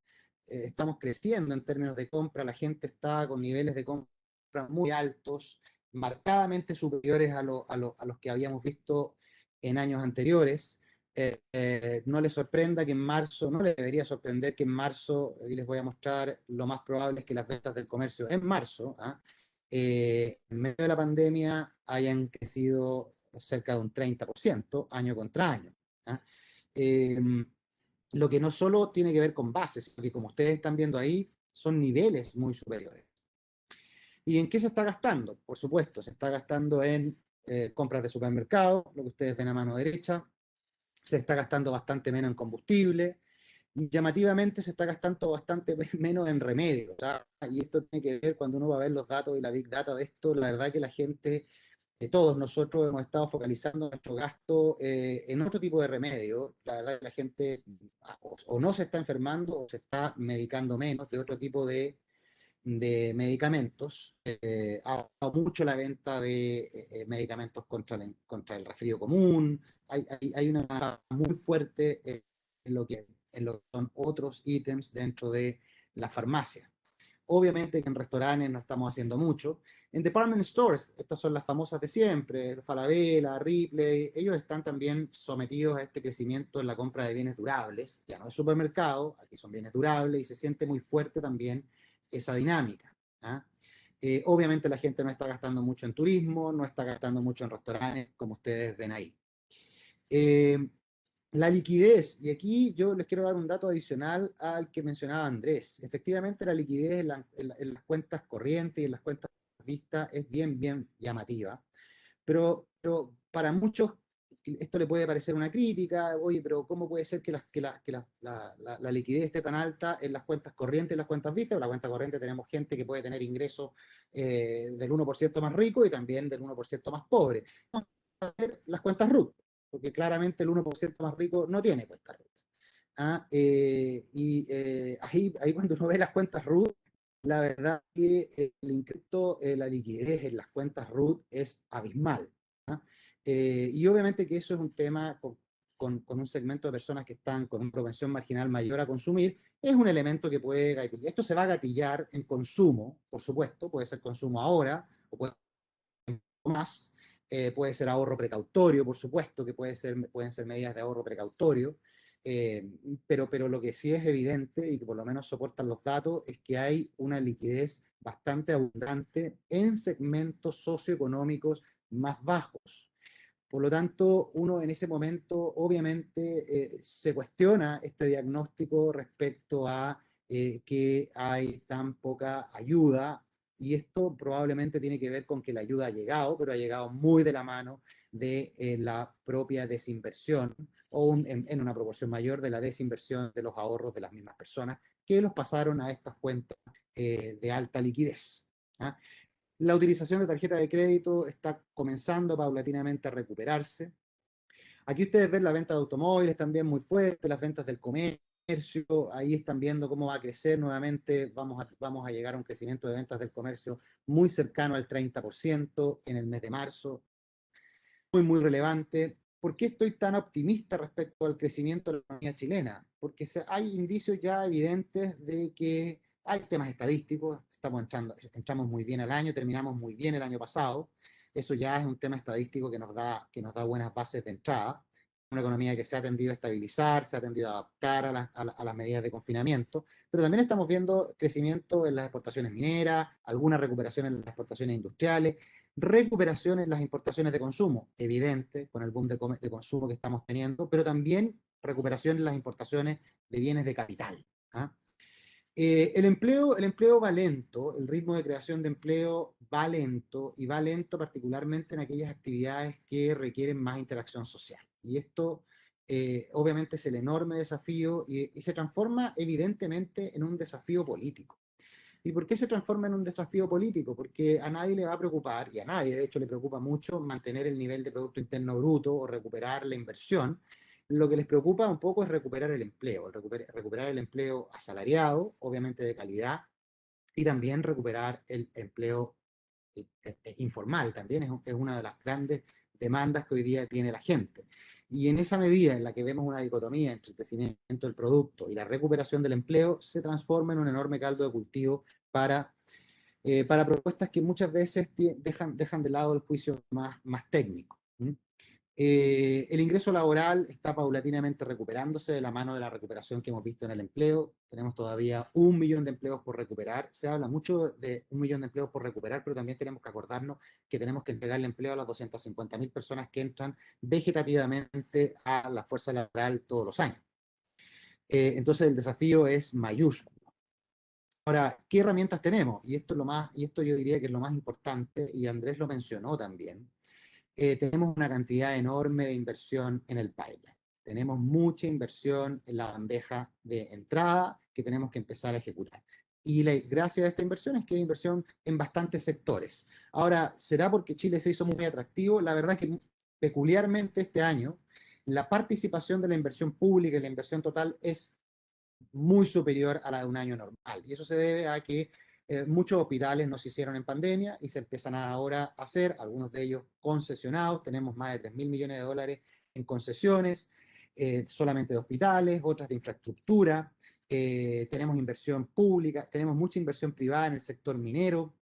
Estamos creciendo en términos de compra, la gente está con niveles de compra muy altos, marcadamente superiores a los que habíamos visto en años anteriores. No les sorprenda que en marzo, no les debería sorprender que en marzo, y les voy a mostrar, lo más probable es que las ventas del comercio en marzo, en medio de la pandemia, hayan crecido cerca de un 30% año contra año. ¿Ah? Eh, lo que no solo tiene que ver con bases, sino que como ustedes están viendo ahí, son niveles muy superiores. ¿Y en qué se está gastando? Por supuesto, se está gastando en compras de supermercado, lo que ustedes ven a mano derecha, se está gastando bastante menos en combustible, llamativamente se está gastando bastante menos en remedios. Y esto tiene que ver cuando uno va a ver los datos y la big data de esto, la verdad que la gente, todos nosotros hemos estado focalizando nuestro gasto en otro tipo de remedio. La verdad que la gente o no se está enfermando o se está medicando menos de otro tipo de medicamentos. Ha bajado mucho la venta de medicamentos contra el resfrío común. Hay una baja muy fuerte en lo que son otros ítems dentro de la farmacia. Obviamente que en restaurantes no estamos haciendo mucho. En department stores, estas son las famosas de siempre, Falabella, Ripley, ellos están también sometidos a este crecimiento en la compra de bienes durables. Ya no es supermercado, aquí son bienes durables y se siente muy fuerte también esa dinámica. ¿Ah? Obviamente la gente no está gastando mucho en turismo, no está gastando mucho en restaurantes, como ustedes ven ahí. La liquidez, y aquí yo les quiero dar un dato adicional al que mencionaba Andrés. Efectivamente, la liquidez en las cuentas corrientes y en las cuentas vistas es bien llamativa, pero para muchos esto le puede parecer una crítica. Oye, pero ¿cómo puede ser que la liquidez esté tan alta en las cuentas corrientes y en las cuentas vistas? En la cuenta corriente tenemos gente que puede tener ingresos del 1% más rico y también del 1% más pobre. Vamos a ver las cuentas RUT, porque claramente el 1% más rico no tiene cuentas RUT. Ahí cuando uno ve las cuentas RUT, la verdad que el incremento, la liquidez en las cuentas RUT es abismal. ¿Ah? Y obviamente que eso es un tema con un segmento de personas que están con una propensión marginal mayor a consumir, es un elemento que puede gatillar. Esto se va a gatillar en consumo, por supuesto, puede ser consumo ahora, o puede ser más, puede ser ahorro precautorio, por supuesto, que pueden ser medidas de ahorro precautorio, pero lo que sí es evidente y que por lo menos soportan los datos es que hay una liquidez bastante abundante en segmentos socioeconómicos más bajos. Por lo tanto, uno en ese momento obviamente se cuestiona este diagnóstico respecto a que hay tan poca ayuda, y esto probablemente tiene que ver con que la ayuda ha llegado, pero ha llegado muy de la mano de la propia desinversión, o en una proporción mayor de la desinversión de los ahorros de las mismas personas que los pasaron a estas cuentas de alta liquidez. ¿Ah? La utilización de tarjeta de crédito está comenzando paulatinamente a recuperarse. Aquí ustedes ven la venta de automóviles también muy fuerte, las ventas del comercio, ahí están viendo cómo va a crecer nuevamente, vamos a llegar a un crecimiento de ventas del comercio muy cercano al 30% en el mes de marzo, muy relevante. ¿Por qué estoy tan optimista respecto al crecimiento de la economía chilena? Porque hay indicios ya evidentes de que hay temas estadísticos, entramos muy bien al año, terminamos muy bien el año pasado, eso ya es un tema estadístico que nos da buenas bases de entrada, una economía que se ha tendido a estabilizar, se ha tendido a adaptar a las medidas de confinamiento, pero también estamos viendo crecimiento en las exportaciones mineras, alguna recuperación en las exportaciones industriales, recuperación en las importaciones de consumo, evidente, con el boom de consumo que estamos teniendo, pero también recuperación en las importaciones de bienes de capital. ¿Ah? El empleo va lento, el ritmo de creación de empleo va lento, y va lento particularmente en aquellas actividades que requieren más interacción social. Y esto obviamente es el enorme desafío, y se transforma evidentemente en un desafío político. ¿Y por qué se transforma en un desafío político? Porque a nadie le va a preocupar, y a nadie de hecho le preocupa mucho, mantener el nivel de Producto Interno Bruto o recuperar la inversión. Lo que les preocupa un poco es recuperar el empleo, recuperar el empleo asalariado, obviamente de calidad, y también recuperar el empleo informal. También es una de las grandes demandas que hoy día tiene la gente. Y en esa medida en la que vemos una dicotomía entre el crecimiento del producto y la recuperación del empleo, se transforma en un enorme caldo de cultivo para propuestas que muchas veces dejan de lado el juicio más técnico. El ingreso laboral está paulatinamente recuperándose de la mano de la recuperación que hemos visto en el empleo. Tenemos todavía 1 millón de empleos por recuperar. Se habla mucho de 1 millón de empleos por recuperar, pero también tenemos que acordarnos que tenemos que entregarle empleo a las 250.000 personas que entran vegetativamente a la fuerza laboral todos los años. Entonces el desafío es mayúsculo. Ahora, ¿qué herramientas tenemos? Y esto yo diría que es lo más importante, y Andrés lo mencionó también. Tenemos una cantidad enorme de inversión en el pipeline. Tenemos mucha inversión en la bandeja de entrada que tenemos que empezar a ejecutar. Y la gracia de esta inversión es que hay inversión en bastantes sectores. Ahora, ¿será porque Chile se hizo muy atractivo? La verdad es que peculiarmente este año, la participación de la inversión pública y la inversión total es muy superior a la de un año normal. Y eso se debe a que muchos hospitales no se hicieron en pandemia y se empiezan ahora a hacer, algunos de ellos concesionados. Tenemos más de 3.000 millones de dólares en concesiones, solamente de hospitales, otras de infraestructura. Tenemos inversión pública, tenemos mucha inversión privada en el sector minero.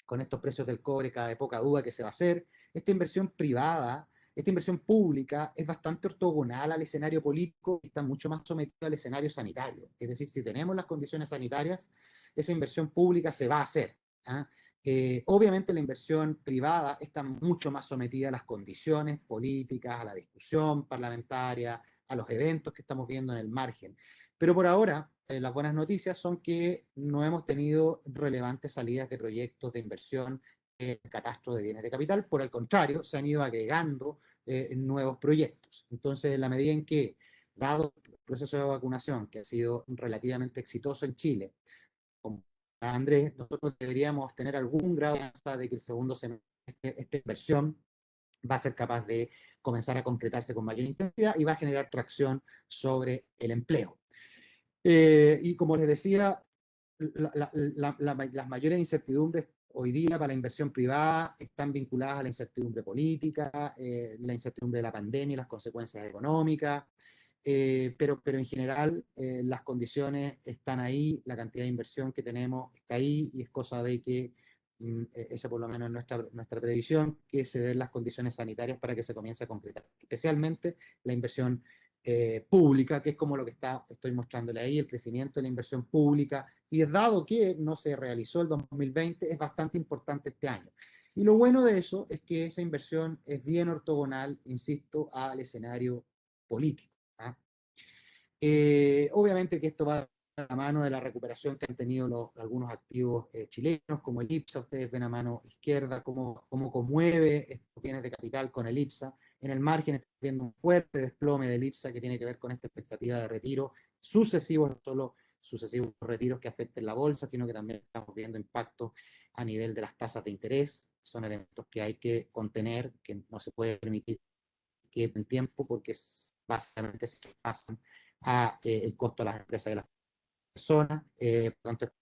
Con estos precios del cobre, cabe poca duda que se va a hacer. Esta inversión privada, esta inversión pública es bastante ortogonal al escenario político y está mucho más sometido al escenario sanitario. Es decir, si tenemos las condiciones sanitarias, esa inversión pública se va a hacer. ¿Ah? Obviamente la inversión privada está mucho más sometida a las condiciones políticas, a la discusión parlamentaria, a los eventos que estamos viendo en el margen. Pero por ahora, las buenas noticias son que no hemos tenido relevantes salidas de proyectos de inversión en catastro de bienes de capital. Por el contrario, se han ido agregando nuevos proyectos. Entonces, en la medida en que, dado el proceso de vacunación, que ha sido relativamente exitoso en Chile, como Andrés, nosotros deberíamos tener algún grado de esperanza de que el segundo semestre esta inversión va a ser capaz de comenzar a concretarse con mayor intensidad y va a generar tracción sobre el empleo. Y como les decía, las mayores incertidumbres hoy día para la inversión privada están vinculadas a la incertidumbre política, la incertidumbre de la pandemia y las consecuencias económicas, pero en general las condiciones están ahí, la cantidad de inversión que tenemos está ahí, y es cosa de que esa por lo menos es nuestra previsión, que se den las condiciones sanitarias para que se comience a concretar, especialmente la inversión pública, que es como lo que estoy mostrándole ahí, el crecimiento de la inversión pública, y dado que no se realizó el 2020, es bastante importante este año. Y lo bueno de eso es que esa inversión es bien ortogonal, insisto, al escenario político. ¿Ah? Obviamente que esto va a la mano de la recuperación que han tenido algunos activos chilenos, como el IPSA. Ustedes ven a mano izquierda cómo conmueve estos bienes de capital con el IPSA. En el margen estamos viendo un fuerte desplome del IPSA que tiene que ver con esta expectativa de retiro sucesivos, no solo sucesivos retiros que afecten la bolsa, sino que también estamos viendo impactos a nivel de las tasas de interés. Son elementos que hay que contener, que no se puede permitir que el tiempo, porque básicamente se pasan a el costo de las empresas y de las personas. Por tanto,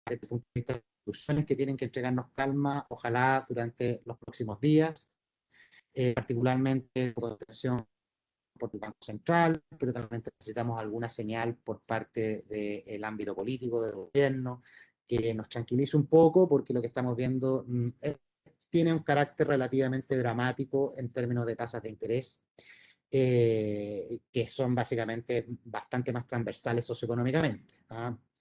desde el punto de vista de las instituciones que tienen que entregarnos calma, ojalá durante los próximos días, particularmente por atención por el Banco Central, pero también necesitamos alguna señal por parte del ámbito político, del gobierno, que nos tranquilice un poco, porque lo que estamos viendo tiene un carácter relativamente dramático en términos de tasas de interés, que son básicamente bastante más transversales socioeconómicamente.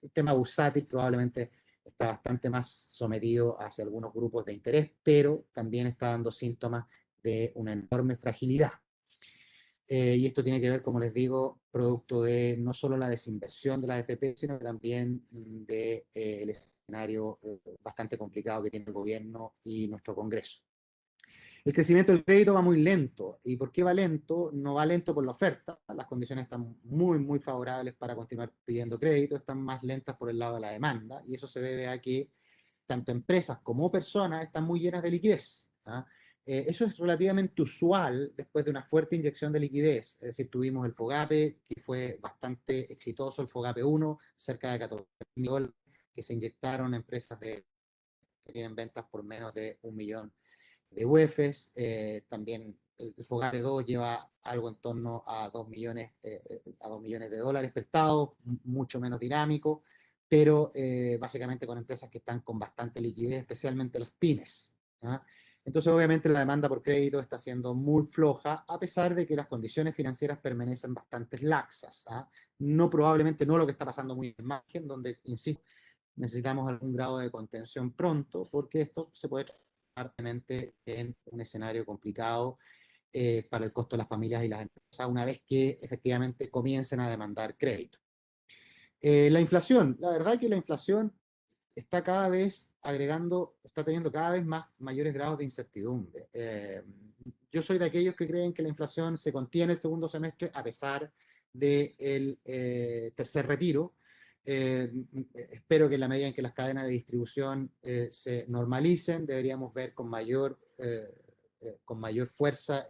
El tema bursátil probablemente está bastante más sometido hacia algunos grupos de interés, pero también está dando síntomas de una enorme fragilidad. Y esto tiene que ver, como les digo, producto de no solo la desinversión de la AFP, sino también de el escenario bastante complicado que tiene el gobierno y nuestro Congreso. El crecimiento del crédito va muy lento. ¿Y por qué va lento? No va lento por la oferta. Las condiciones están muy, muy favorables para continuar pidiendo crédito. Están más lentas por el lado de la demanda. Y eso se debe a que tanto empresas como personas están muy llenas de liquidez. Eso es relativamente usual después de una fuerte inyección de liquidez. Es decir, tuvimos el FOGAPE, que fue bastante exitoso, el FOGAPE 1, cerca de 14 millones que se inyectaron a empresas que tienen ventas por menos de 1 millón de UEFs. También el FOGAPE 2 lleva algo en torno a 2 millones de dólares prestados, mucho menos dinámico, pero básicamente con empresas que están con bastante liquidez, especialmente las pymes. Entonces, obviamente, la demanda por crédito está siendo muy floja, a pesar de que las condiciones financieras permanecen bastante laxas. No, probablemente no lo que está pasando muy en margen, donde, insisto, necesitamos algún grado de contención pronto, porque esto se puede transformar en un escenario complicado para el costo de las familias y las empresas, una vez que efectivamente comiencen a demandar crédito. La inflación, la verdad que la inflación está cada vez está teniendo cada vez mayores grados de incertidumbre. Yo soy de aquellos que creen que la inflación se contiene el segundo semestre a pesar del tercer retiro. Espero que en la medida en que las cadenas de distribución se normalicen, deberíamos ver con mayor fuerza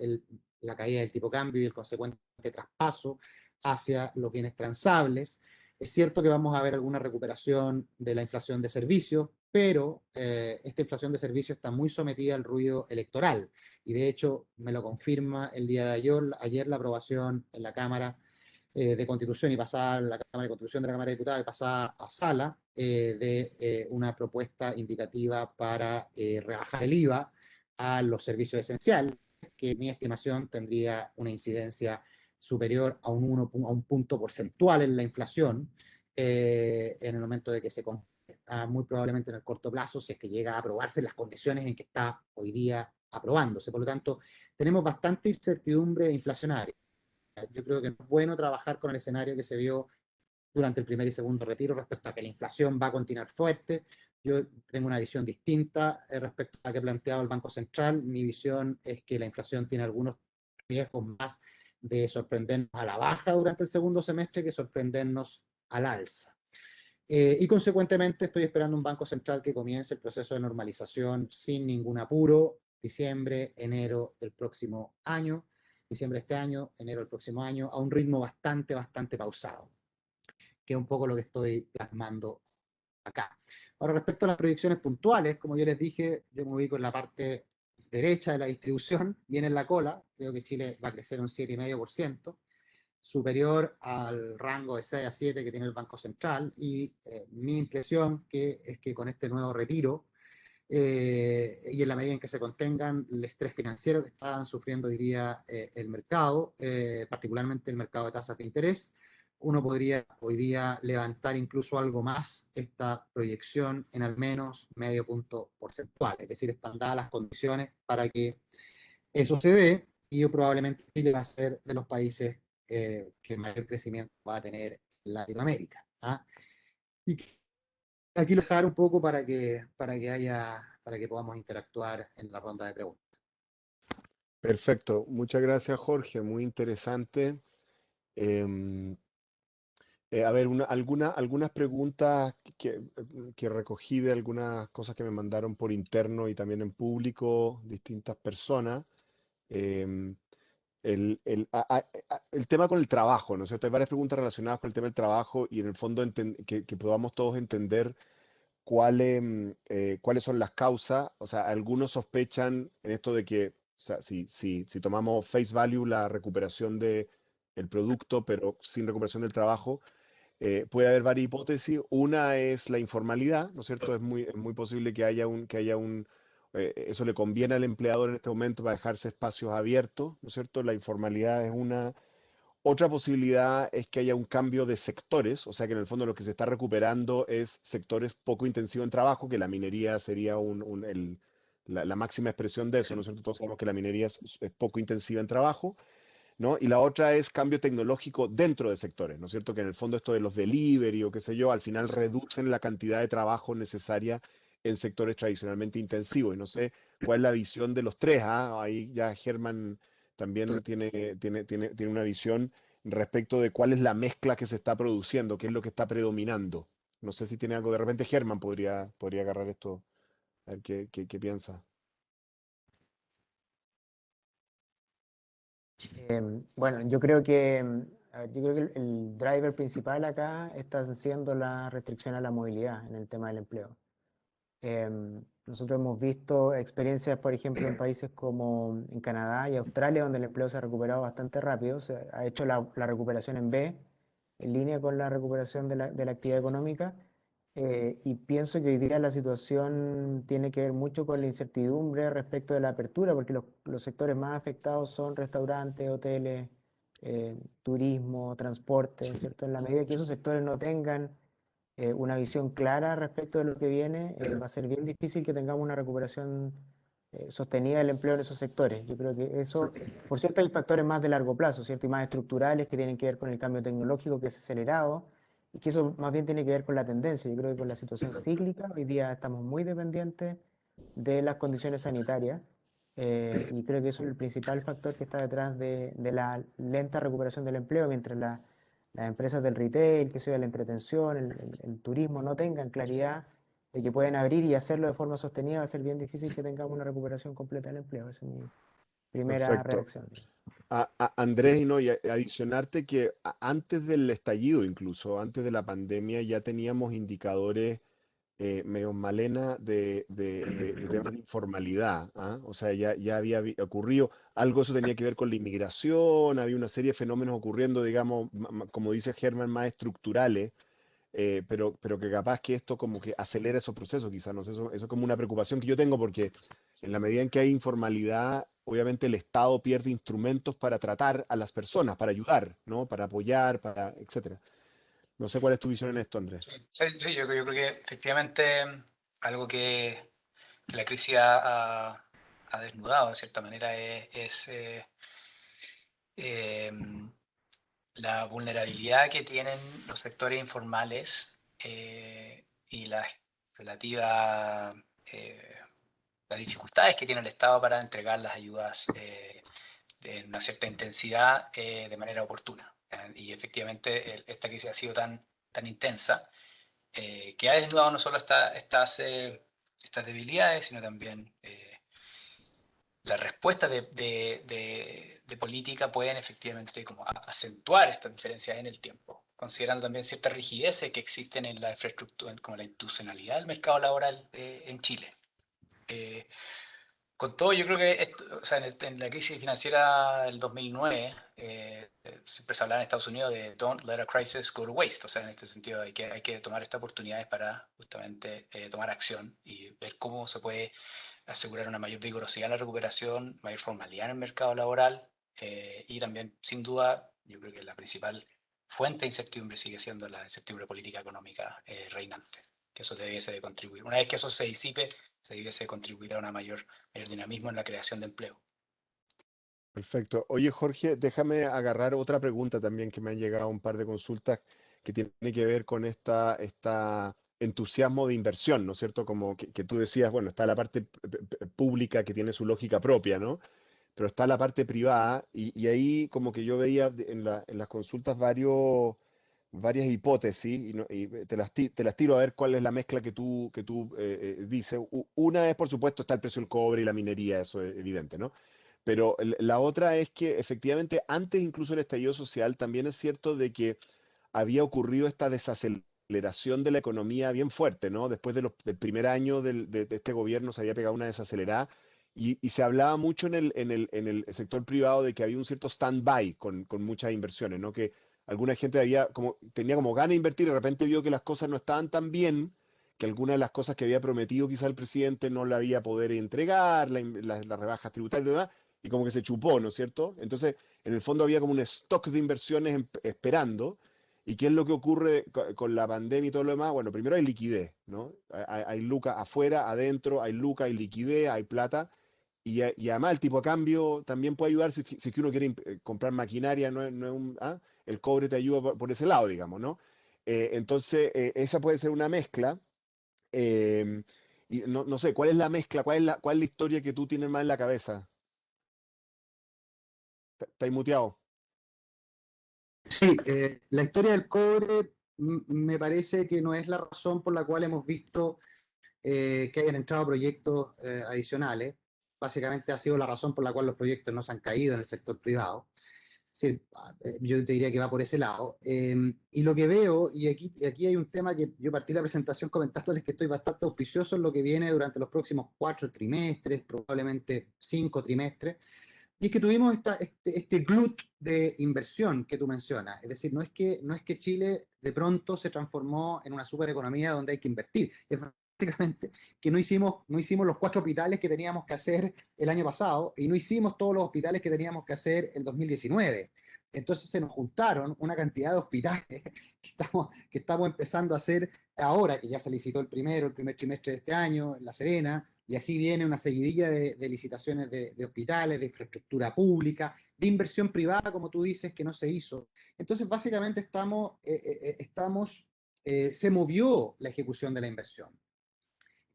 la caída del tipo de cambio y el consecuente traspaso hacia los bienes transables. Es cierto que vamos a ver alguna recuperación de la inflación de servicios, pero esta inflación de servicios está muy sometida al ruido electoral. Y de hecho, me lo confirma el día de ayer la aprobación en la Cámara de Constitución y pasada la Cámara de Constitución de la Cámara de Diputados y pasada a sala de una propuesta indicativa para rebajar el IVA a los servicios esenciales, que en mi estimación tendría una incidencia superior a un punto porcentual en la inflación en el momento de que se muy probablemente en el corto plazo, si es que llega a aprobarse en las condiciones en que está hoy día aprobándose. Por lo tanto, tenemos bastante incertidumbre inflacionaria. Yo creo que es bueno trabajar con el escenario que se vio durante el primer y segundo retiro respecto a que la inflación va a continuar fuerte. Yo tengo una visión distinta respecto a la que ha planteado el Banco Central. Mi visión es que la inflación tiene algunos riesgos más de sorprendernos a la baja durante el segundo semestre que sorprendernos al alza. Y consecuentemente estoy esperando un Banco Central que comience el proceso de normalización sin ningún apuro, diciembre, enero del próximo año, diciembre de este año, enero del próximo año, a un ritmo bastante pausado, que es un poco lo que estoy plasmando acá. Ahora, respecto a las proyecciones puntuales, como yo les dije, yo me ubico en la parte derecha de la distribución, viene en la cola, creo que Chile va a crecer un 7,5%, superior al rango de 6 a 7 que tiene el Banco Central, y mi impresión es que con este nuevo retiro, y en la medida en que se contengan el estrés financiero que está sufriendo hoy día el mercado, particularmente el mercado de tasas de interés, uno podría hoy día levantar incluso algo más esta proyección en al menos medio punto porcentual, es decir, están dadas las condiciones para que eso se dé, y probablemente Chile va a ser de los países que mayor crecimiento va a tener en Latinoamérica. ¿ah? Y aquí lo dejar un poco para que podamos interactuar en la ronda de preguntas. Perfecto. Muchas gracias, Jorge. Muy interesante. Em, a ver, algunas preguntas que recogí de algunas cosas que me mandaron por interno y también en público, distintas personas. Em, el tema con el trabajo, ¿no es cierto? Hay varias preguntas relacionadas con el tema del trabajo y en el fondo que podamos todos entender cuáles son las causas. O sea, algunos sospechan en esto de que, o sea, si tomamos face value la recuperación del producto, pero sin recuperación del trabajo, puede haber varias hipótesis. Una es la informalidad, ¿no es cierto? Es muy posible eso le conviene al empleador en este momento para dejarse espacios abiertos, ¿no es cierto? La informalidad es una. Otra posibilidad es que haya un cambio de sectores, o sea que en el fondo lo que se está recuperando es sectores poco intensivos en trabajo, que la minería sería la máxima expresión de eso, ¿no es cierto? Todos sabemos que la minería es poco intensiva en trabajo, ¿no? Y la otra es cambio tecnológico dentro de sectores, ¿no es cierto? Que en el fondo esto de los delivery o qué sé yo, al final reducen la cantidad de trabajo necesaria en sectores tradicionalmente intensivos. Y no sé cuál es la visión de los tres, ¿ah? Ahí ya Germán también tiene una visión respecto de cuál es la mezcla que se está produciendo, qué es lo que está predominando. No sé si tiene algo, de repente Germán podría agarrar esto, a ver qué piensa. Bueno, yo creo que, a ver, yo creo que el driver principal acá está siendo la restricción a la movilidad en el tema del empleo. Nosotros hemos visto experiencias, por ejemplo, en países como en Canadá y Australia, donde el empleo se ha recuperado bastante rápido, se ha hecho la recuperación en B, en línea con la recuperación de la actividad económica, y pienso que hoy día la situación tiene que ver mucho con la incertidumbre respecto de la apertura, porque los sectores más afectados son restaurantes, hoteles, turismo, transporte, ¿cierto? En la medida que esos sectores no tengan una visión clara respecto de lo que viene, va a ser bien difícil que tengamos una recuperación sostenida del empleo en esos sectores. Yo creo que eso, por cierto, hay factores más de largo plazo, ¿cierto? Y más estructurales que tienen que ver con el cambio tecnológico que es acelerado y que eso más bien tiene que ver con la tendencia. Yo creo que con la situación cíclica, hoy día estamos muy dependientes de las condiciones sanitarias. Y creo que eso es el principal factor que está detrás de la lenta recuperación del empleo, mientras las empresas del retail, que sea de la entretención, el turismo, no tengan claridad de que pueden abrir y hacerlo de forma sostenida, va a ser bien difícil que tengamos una recuperación completa del empleo. Esa es mi primera Perfecto. reacción. Andrés, y no, y adicionarte que antes del estallido, incluso antes de la pandemia, ya teníamos indicadores medio malena de temas de informalidad, ¿ah? O sea, ya había ocurrido, algo de eso tenía que ver con la inmigración, había una serie de fenómenos ocurriendo, digamos, como dice Germán, más estructurales, pero que capaz que esto como que acelera esos procesos, quizás, no sé, eso es como una preocupación que yo tengo, porque en la medida en que hay informalidad, obviamente el Estado pierde instrumentos para tratar a las personas, para ayudar, ¿no? Para apoyar, etcétera. No sé cuál es tu visión en esto, Andrés. Sí, yo creo que efectivamente algo que la crisis ha desnudado de cierta manera es la vulnerabilidad que tienen los sectores informales y eh, las dificultades que tiene el Estado para entregar las ayudas de una cierta intensidad de manera oportuna. Y efectivamente esta crisis ha sido tan intensa que ha desnudado no solo estas debilidades, sino también las respuestas de política pueden efectivamente como acentuar estas diferencias en el tiempo, considerando también ciertas rigideces que existen en la infraestructura, como la institucionalidad del mercado laboral en Chile. Con todo, yo creo que o sea, en la crisis financiera del 2009, siempre se hablaba en Estados Unidos de don't let a crisis go to waste. O sea, en este sentido hay que tomar estas oportunidades para justamente tomar acción y ver cómo se puede asegurar una mayor vigorosidad en la recuperación, mayor formalidad en el mercado laboral y también, sin duda, yo creo que la principal fuente de incertidumbre sigue siendo la incertidumbre política económica reinante, que eso debiese de contribuir. Una vez que eso se disipe, se debiese de contribuir a mayor dinamismo en la creación de empleo. Perfecto. Oye, Jorge, déjame agarrar otra pregunta también que me han llegado un par de consultas que tiene que ver con esta entusiasmo de inversión, ¿no es cierto? Como que tú decías, bueno, está la parte pública que tiene su lógica propia, ¿no? Pero está la parte privada y ahí como que yo veía en las consultas varias hipótesis y te las tiro a ver cuál es la mezcla que tú dices. Una es, por supuesto, está el precio del cobre y la minería, eso es evidente, ¿no? Pero la otra es que efectivamente antes incluso del estallido social también es cierto de que había ocurrido esta desaceleración de la economía bien fuerte, ¿no? Después del primer año de este gobierno se había pegado una desacelerada y se hablaba mucho en el sector privado de que había un cierto stand-by con muchas inversiones, ¿no? Que alguna gente tenía como ganas de invertir y de repente vio que las cosas no estaban tan bien, que algunas de las cosas que había prometido quizá el presidente no la había poder entregar, las rebajas tributarias y demás, y como que se chupó, ¿no es cierto? Entonces, en el fondo había como un stock de inversiones esperando. ¿Y qué es lo que ocurre con la pandemia y todo lo demás? Bueno, primero hay liquidez, ¿no? Hay lucas afuera, adentro, hay lucas, hay liquidez, hay plata. Y además el tipo de cambio también puede ayudar si es que uno quiere comprar maquinaria, el cobre te ayuda por ese lado, digamos, ¿no? Entonces, esa puede ser una mezcla. eh, y no sé, ¿cuál es la mezcla? ¿Cuál es la historia que tú tienes más en la cabeza? ¿Estáis muteado? Sí, la historia del cobre me parece que no es la razón por la cual hemos visto que hayan entrado proyectos adicionales. Básicamente ha sido la razón por la cual los proyectos no se han caído en el sector privado. Sí, yo te diría que va por ese lado. Y lo que veo, y aquí hay un tema que yo partí la presentación comentándoles que estoy bastante auspicioso en lo que viene durante los próximos 4 trimestres, probablemente 5 trimestres, y es que tuvimos este glut de inversión que tú mencionas. Es decir, no es que Chile de pronto se transformó en una supereconomía donde hay que invertir. Es básicamente que no hicimos los 4 hospitales que teníamos que hacer el año pasado y no hicimos todos los hospitales que teníamos que hacer el 2019. Entonces se nos juntaron una cantidad de hospitales que estamos empezando a hacer ahora, que ya se licitó el primer trimestre de este año en La Serena, y así viene una seguidilla de licitaciones de hospitales, de infraestructura pública, de inversión privada, como tú dices, que no se hizo. Entonces, básicamente se movió la ejecución de la inversión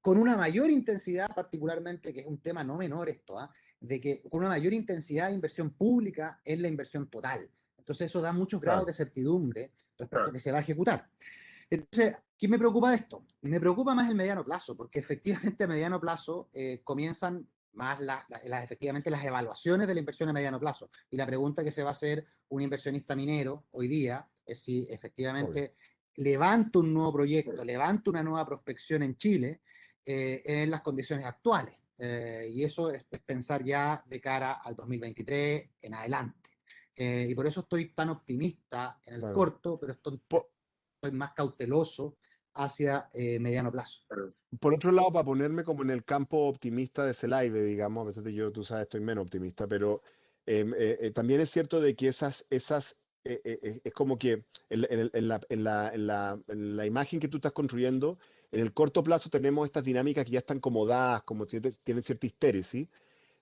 con una mayor intensidad, particularmente, que es un tema no menor esto, de que con una mayor intensidad de inversión pública en la inversión total. Entonces eso da muchos grados Claro. de certidumbre respecto a que se va a ejecutar. Entonces, ¿qué me preocupa de esto? Me preocupa más el mediano plazo, porque efectivamente a mediano plazo comienzan más efectivamente las evaluaciones de la inversión a mediano plazo. Y la pregunta que se va a hacer un inversionista minero hoy día es si Obvio. efectivamente levanto un nuevo proyecto, levanto una nueva prospección en Chile en las condiciones actuales. Y eso es pensar ya de cara al 2023 en adelante. Y por eso estoy tan optimista en el Claro. corto, pero estoy Po- más cauteloso hacia mediano plazo. Por otro lado, para ponerme como en el campo optimista de Celaibe, digamos, a veces yo, tú sabes, estoy menos optimista, pero también es cierto de que es como que en la imagen que tú estás construyendo, en el corto plazo tenemos estas dinámicas que ya están como dadas, como tienen cierta histérisis,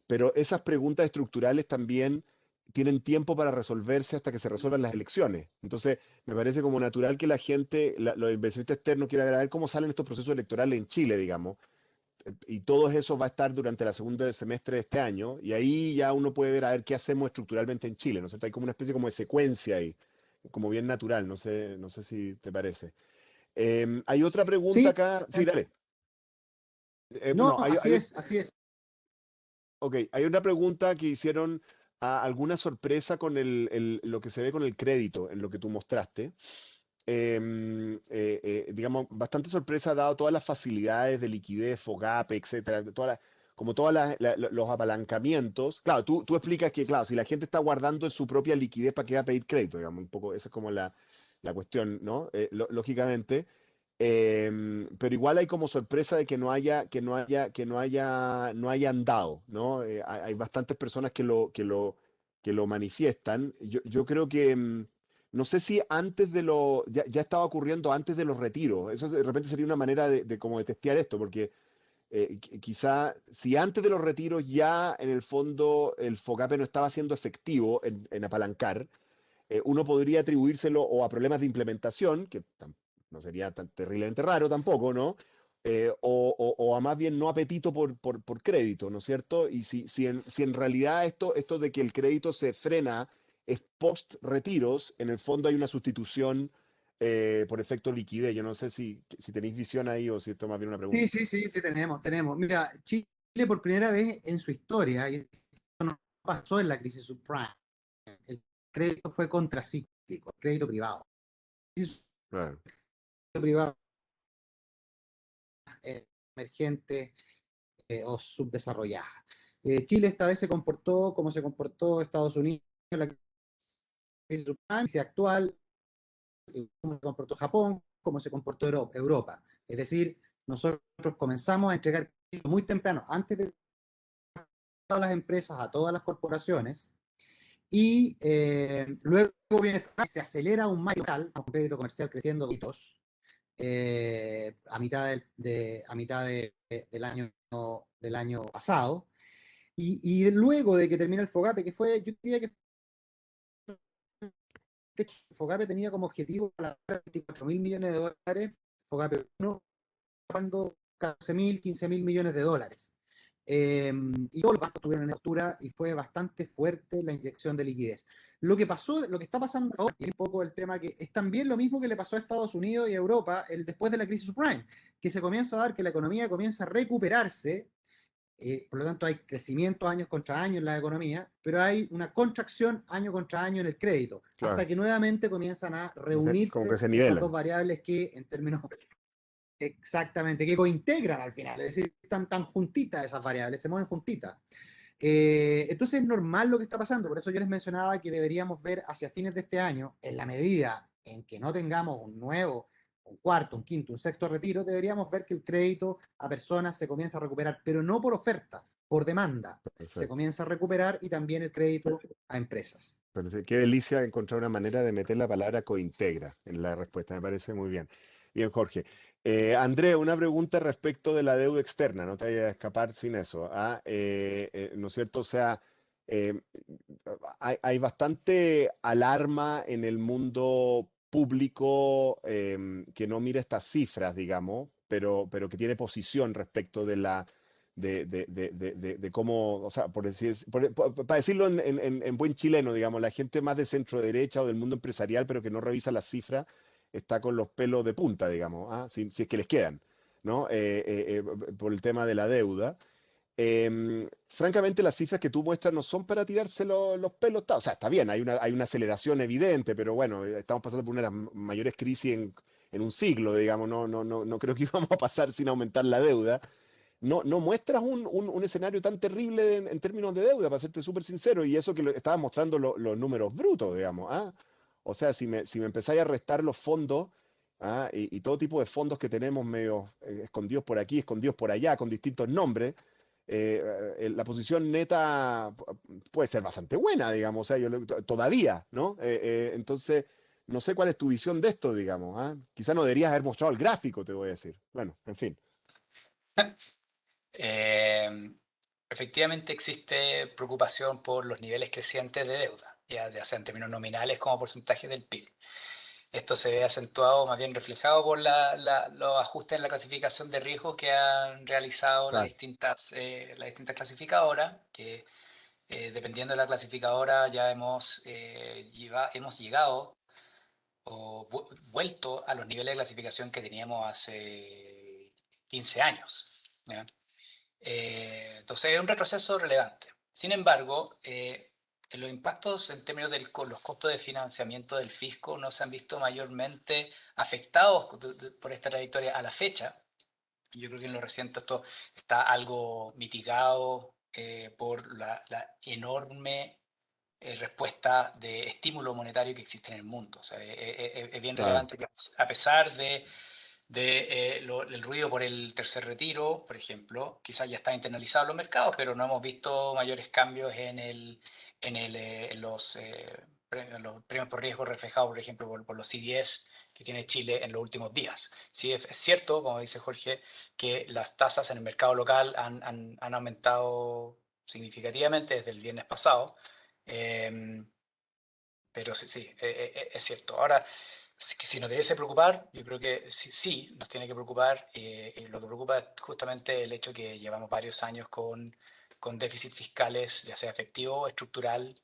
pero esas preguntas estructurales también tienen tiempo para resolverse hasta que se resuelvan las elecciones. Entonces, me parece como natural que la gente, los inversionistas externos quieran ver cómo salen estos procesos electorales en Chile, digamos. Y todo eso va a estar durante la segunda semestre de este año, y ahí ya uno puede ver a ver qué hacemos estructuralmente en Chile, ¿no es cierto? Hay como una especie como de secuencia ahí, como bien natural, no sé si te parece. Hay otra pregunta Sí, acá. Sí, dale. no, No, así es, así es. Ok, hay una pregunta que hicieron alguna sorpresa con lo que se ve con el crédito en lo que tú mostraste. Digamos, bastante sorpresa dado todas las facilidades de liquidez, FOGAPE, etcétera, como todos los apalancamientos. Claro, tú explicas que, claro, si la gente está guardando en su propia liquidez, ¿para qué va a pedir crédito? Digamos, un poco, esa es como la cuestión, ¿no? Lógicamente. Pero igual hay como sorpresa de no hayan dado, ¿no? Hay bastantes personas que lo manifiestan. Yo creo que no sé si ya estaba ocurriendo antes de los retiros. Eso de repente sería una manera de como de testear esto, porque quizá si antes de los retiros ya en el fondo el FOGAPE no estaba siendo efectivo en apalancar, uno podría atribuírselo o a problemas de implementación, que no sería tan terriblemente raro tampoco, ¿no? O a más bien no apetito por crédito, ¿no es cierto? Y si en realidad esto de que el crédito se frena es post-retiros, en el fondo hay una sustitución por efecto liquidez. Yo no sé si tenéis visión ahí o si esto es más bien una pregunta. Sí, tenemos. Mira, Chile por primera vez en su historia, y esto no pasó en la crisis subprime, el crédito fue contracíclico, el crédito privado. Claro. Privado emergente o subdesarrollada. Chile esta vez se comportó como se comportó Estados Unidos en la crisis subprime actual, cómo se comportó Japón, cómo se comportó Europa. Es decir, nosotros comenzamos a entregar muy temprano, antes de todas las empresas, a todas las corporaciones, y luego viene se acelera un más un crédito comercial creciendo a mitad, del año pasado, y luego de que termina el FOGAPE, que fue, yo diría que FOGAPE tenía como objetivo 24.000 millones de dólares, FOGAPE 1, pagando 14.000, 15.000 millones de dólares. Y todos los bancos tuvieron una altura y fue bastante fuerte la inyección de liquidez. Lo que está pasando ahora, y un poco el tema que es también lo mismo que le pasó a Estados Unidos y a Europa después de la crisis subprime, que se comienza a dar que la economía comienza a recuperarse, por lo tanto hay crecimiento años contra años en la economía, pero hay una contracción año contra año en el crédito, Claro. hasta que nuevamente comienzan a Como reunirse que se estas nivelan. dos variables que en términos exactamente, que cointegran al final, es decir, están tan juntitas esas variables, se mueven juntitas. Entonces es normal lo que está pasando, por eso yo les mencionaba que deberíamos ver hacia fines de este año, en la medida en que no tengamos un nuevo, un cuarto, un quinto, un sexto retiro, deberíamos ver que el crédito a personas se comienza a recuperar, pero no por oferta, por demanda. Perfecto. Se comienza a recuperar y también el crédito a empresas. Qué delicia encontrar una manera de meter la palabra cointegra en la respuesta, me parece muy bien. Bien, Jorge. André, una pregunta respecto de la deuda externa, no te vayas a escapar sin eso. ¿No es cierto? O sea, eh, hay bastante alarma en el mundo público que no mira estas cifras, digamos, pero que tiene posición respecto de cómo, o sea, para decirlo en buen chileno, digamos, la gente más de centro derecha o del mundo empresarial, pero que no revisa las cifras, está con los pelos de punta, digamos, si es que les quedan, ¿no? Por el tema de la deuda. Francamente, las cifras que tú muestras no son para tirarse los pelos. O sea, está bien, hay una aceleración evidente, pero bueno, estamos pasando por una de las mayores crisis en un siglo, digamos, no creo que íbamos a pasar sin aumentar la deuda. No muestras un escenario tan terrible en términos de deuda, para serte súper sincero, y eso que estabas mostrando los números brutos, digamos. O sea, si me empezáis a restar los fondos y todo tipo de fondos que tenemos medio escondidos por aquí, escondidos por allá, con distintos nombres, la posición neta puede ser bastante buena, digamos, o sea, todavía, ¿no? Entonces, no sé cuál es tu visión de esto, digamos. Quizá no deberías haber mostrado el gráfico, te voy a decir. Bueno, en fin. Eh, Efectivamente existe preocupación por los niveles crecientes de deuda, ya sea en términos nominales como porcentaje del PIB. Esto se ve acentuado, más bien reflejado por los ajustes en la clasificación de riesgo que han realizado Claro. las distintas clasificadoras, que dependiendo de la clasificadora ya hemos llegado o vuelto a los niveles de clasificación que teníamos hace 15 años. ¿Ya? Entonces es un retroceso relevante. Sin embargo, los impactos en términos de los costos de financiamiento del fisco no se han visto mayormente afectados por esta trayectoria a la fecha. Yo creo que en lo reciente esto está algo mitigado por la enorme respuesta de estímulo monetario que existe en el mundo. O sea, es bien Claro. relevante que a pesar el ruido por el tercer retiro, por ejemplo, quizás ya está internalizado en los mercados, pero no hemos visto mayores cambios en los premios por riesgo reflejados, por ejemplo, por los CDS que tiene Chile en los últimos días. Sí, es cierto, como dice Jorge, que las tasas en el mercado local han aumentado significativamente desde el viernes pasado, pero sí, es cierto. Ahora, si nos debiese preocupar, yo creo que sí nos tiene que preocupar, y lo que preocupa es justamente el hecho que llevamos varios años con déficit fiscales, ya sea efectivo o estructural,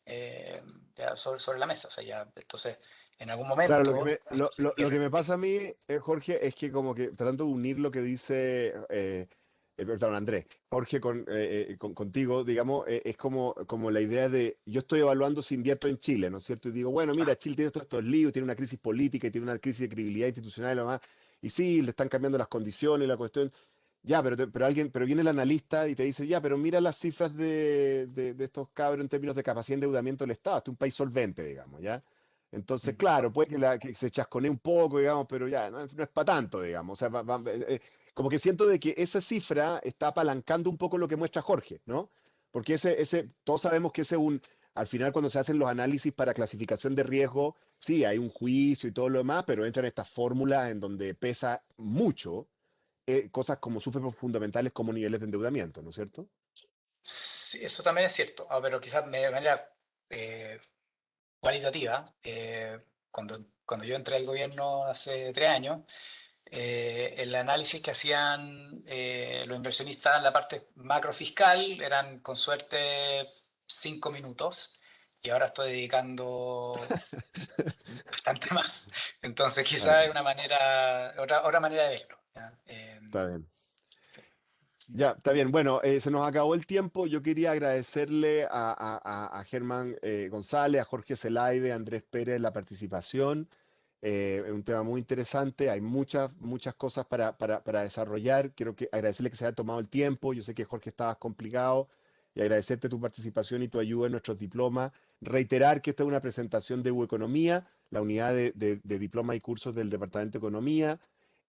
ya sobre la mesa. O sea, ya, entonces, en algún momento... Claro, lo que me pasa a mí, Jorge, es que como que tratando de unir lo que dice, perdón, Andrés, Jorge contigo, digamos, es como la idea de, yo estoy evaluando si invierto en Chile, ¿no es cierto? Y digo, bueno, mira, Chile tiene todos estos líos, tiene una crisis política y tiene una crisis de credibilidad institucional y lo demás, y sí, le están cambiando las condiciones y la cuestión, ya, pero viene el analista y te dice, ya, pero mira las cifras de estos cabros en términos de capacidad de endeudamiento del Estado, este es un país solvente, digamos, ¿ya? Entonces, claro, puede que se chasconee un poco, digamos, pero ya, no es para tanto, digamos. O sea, como que siento de que esa cifra está apalancando un poco lo que muestra Jorge, ¿no? Porque todos sabemos que al final cuando se hacen los análisis para clasificación de riesgo, sí, hay un juicio y todo lo demás, pero entran estas fórmulas en donde pesa mucho cosas como súper fundamentales como niveles de endeudamiento, ¿no es cierto? Sí, eso también es cierto, pero quizás de manera cualitativa. Cuando yo entré al gobierno hace 3 años, el análisis que hacían los inversionistas en la parte macrofiscal eran con suerte 5 minutos, y ahora estoy dedicando bastante más. Entonces Está quizás es bien, otra manera de verlo, ¿ya? está bien. Ya, está bien. Bueno, se nos acabó el tiempo. Yo quería agradecerle a Germán González, a Jorge Zelaibe, a Andrés Pérez la participación. Es un tema muy interesante. Hay muchas cosas para desarrollar. Quiero agradecerle que se haya tomado el tiempo. Yo sé que Jorge estabas complicado y agradecerte tu participación y tu ayuda en nuestros diplomas. Reiterar que esta es una presentación de UEconomía, la unidad de diplomas y cursos del Departamento de Economía.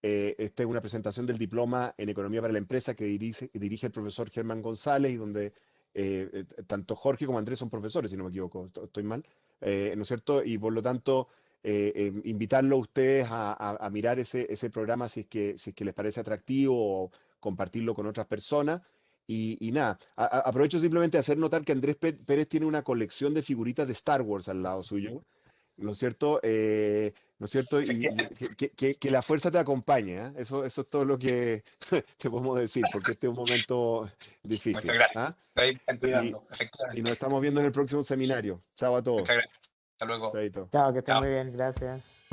Esta es una presentación del diploma en Economía para la Empresa que dirige el profesor Germán González y donde tanto Jorge como Andrés son profesores, si no me equivoco, estoy mal, ¿no es cierto? Y por lo tanto, invitarlo a ustedes a mirar ese programa si es que les parece atractivo o compartirlo con otras personas. Y nada, aprovecho simplemente de hacer notar que Andrés Pérez tiene una colección de figuritas de Star Wars al lado suyo. ¿No es cierto? ¿No es cierto? Y Efectivamente. que la fuerza te acompañe, ¿ah? Eso es todo lo que te podemos decir, porque este es un momento Muchas difícil, gracias. ¿ah? Ahí me están Y, cuidando, y nos efectivamente. estamos viendo en el próximo seminario. Chao a todos. Muchas gracias. Hasta luego. Chaito. Chao, que estén Chao. muy bien, gracias.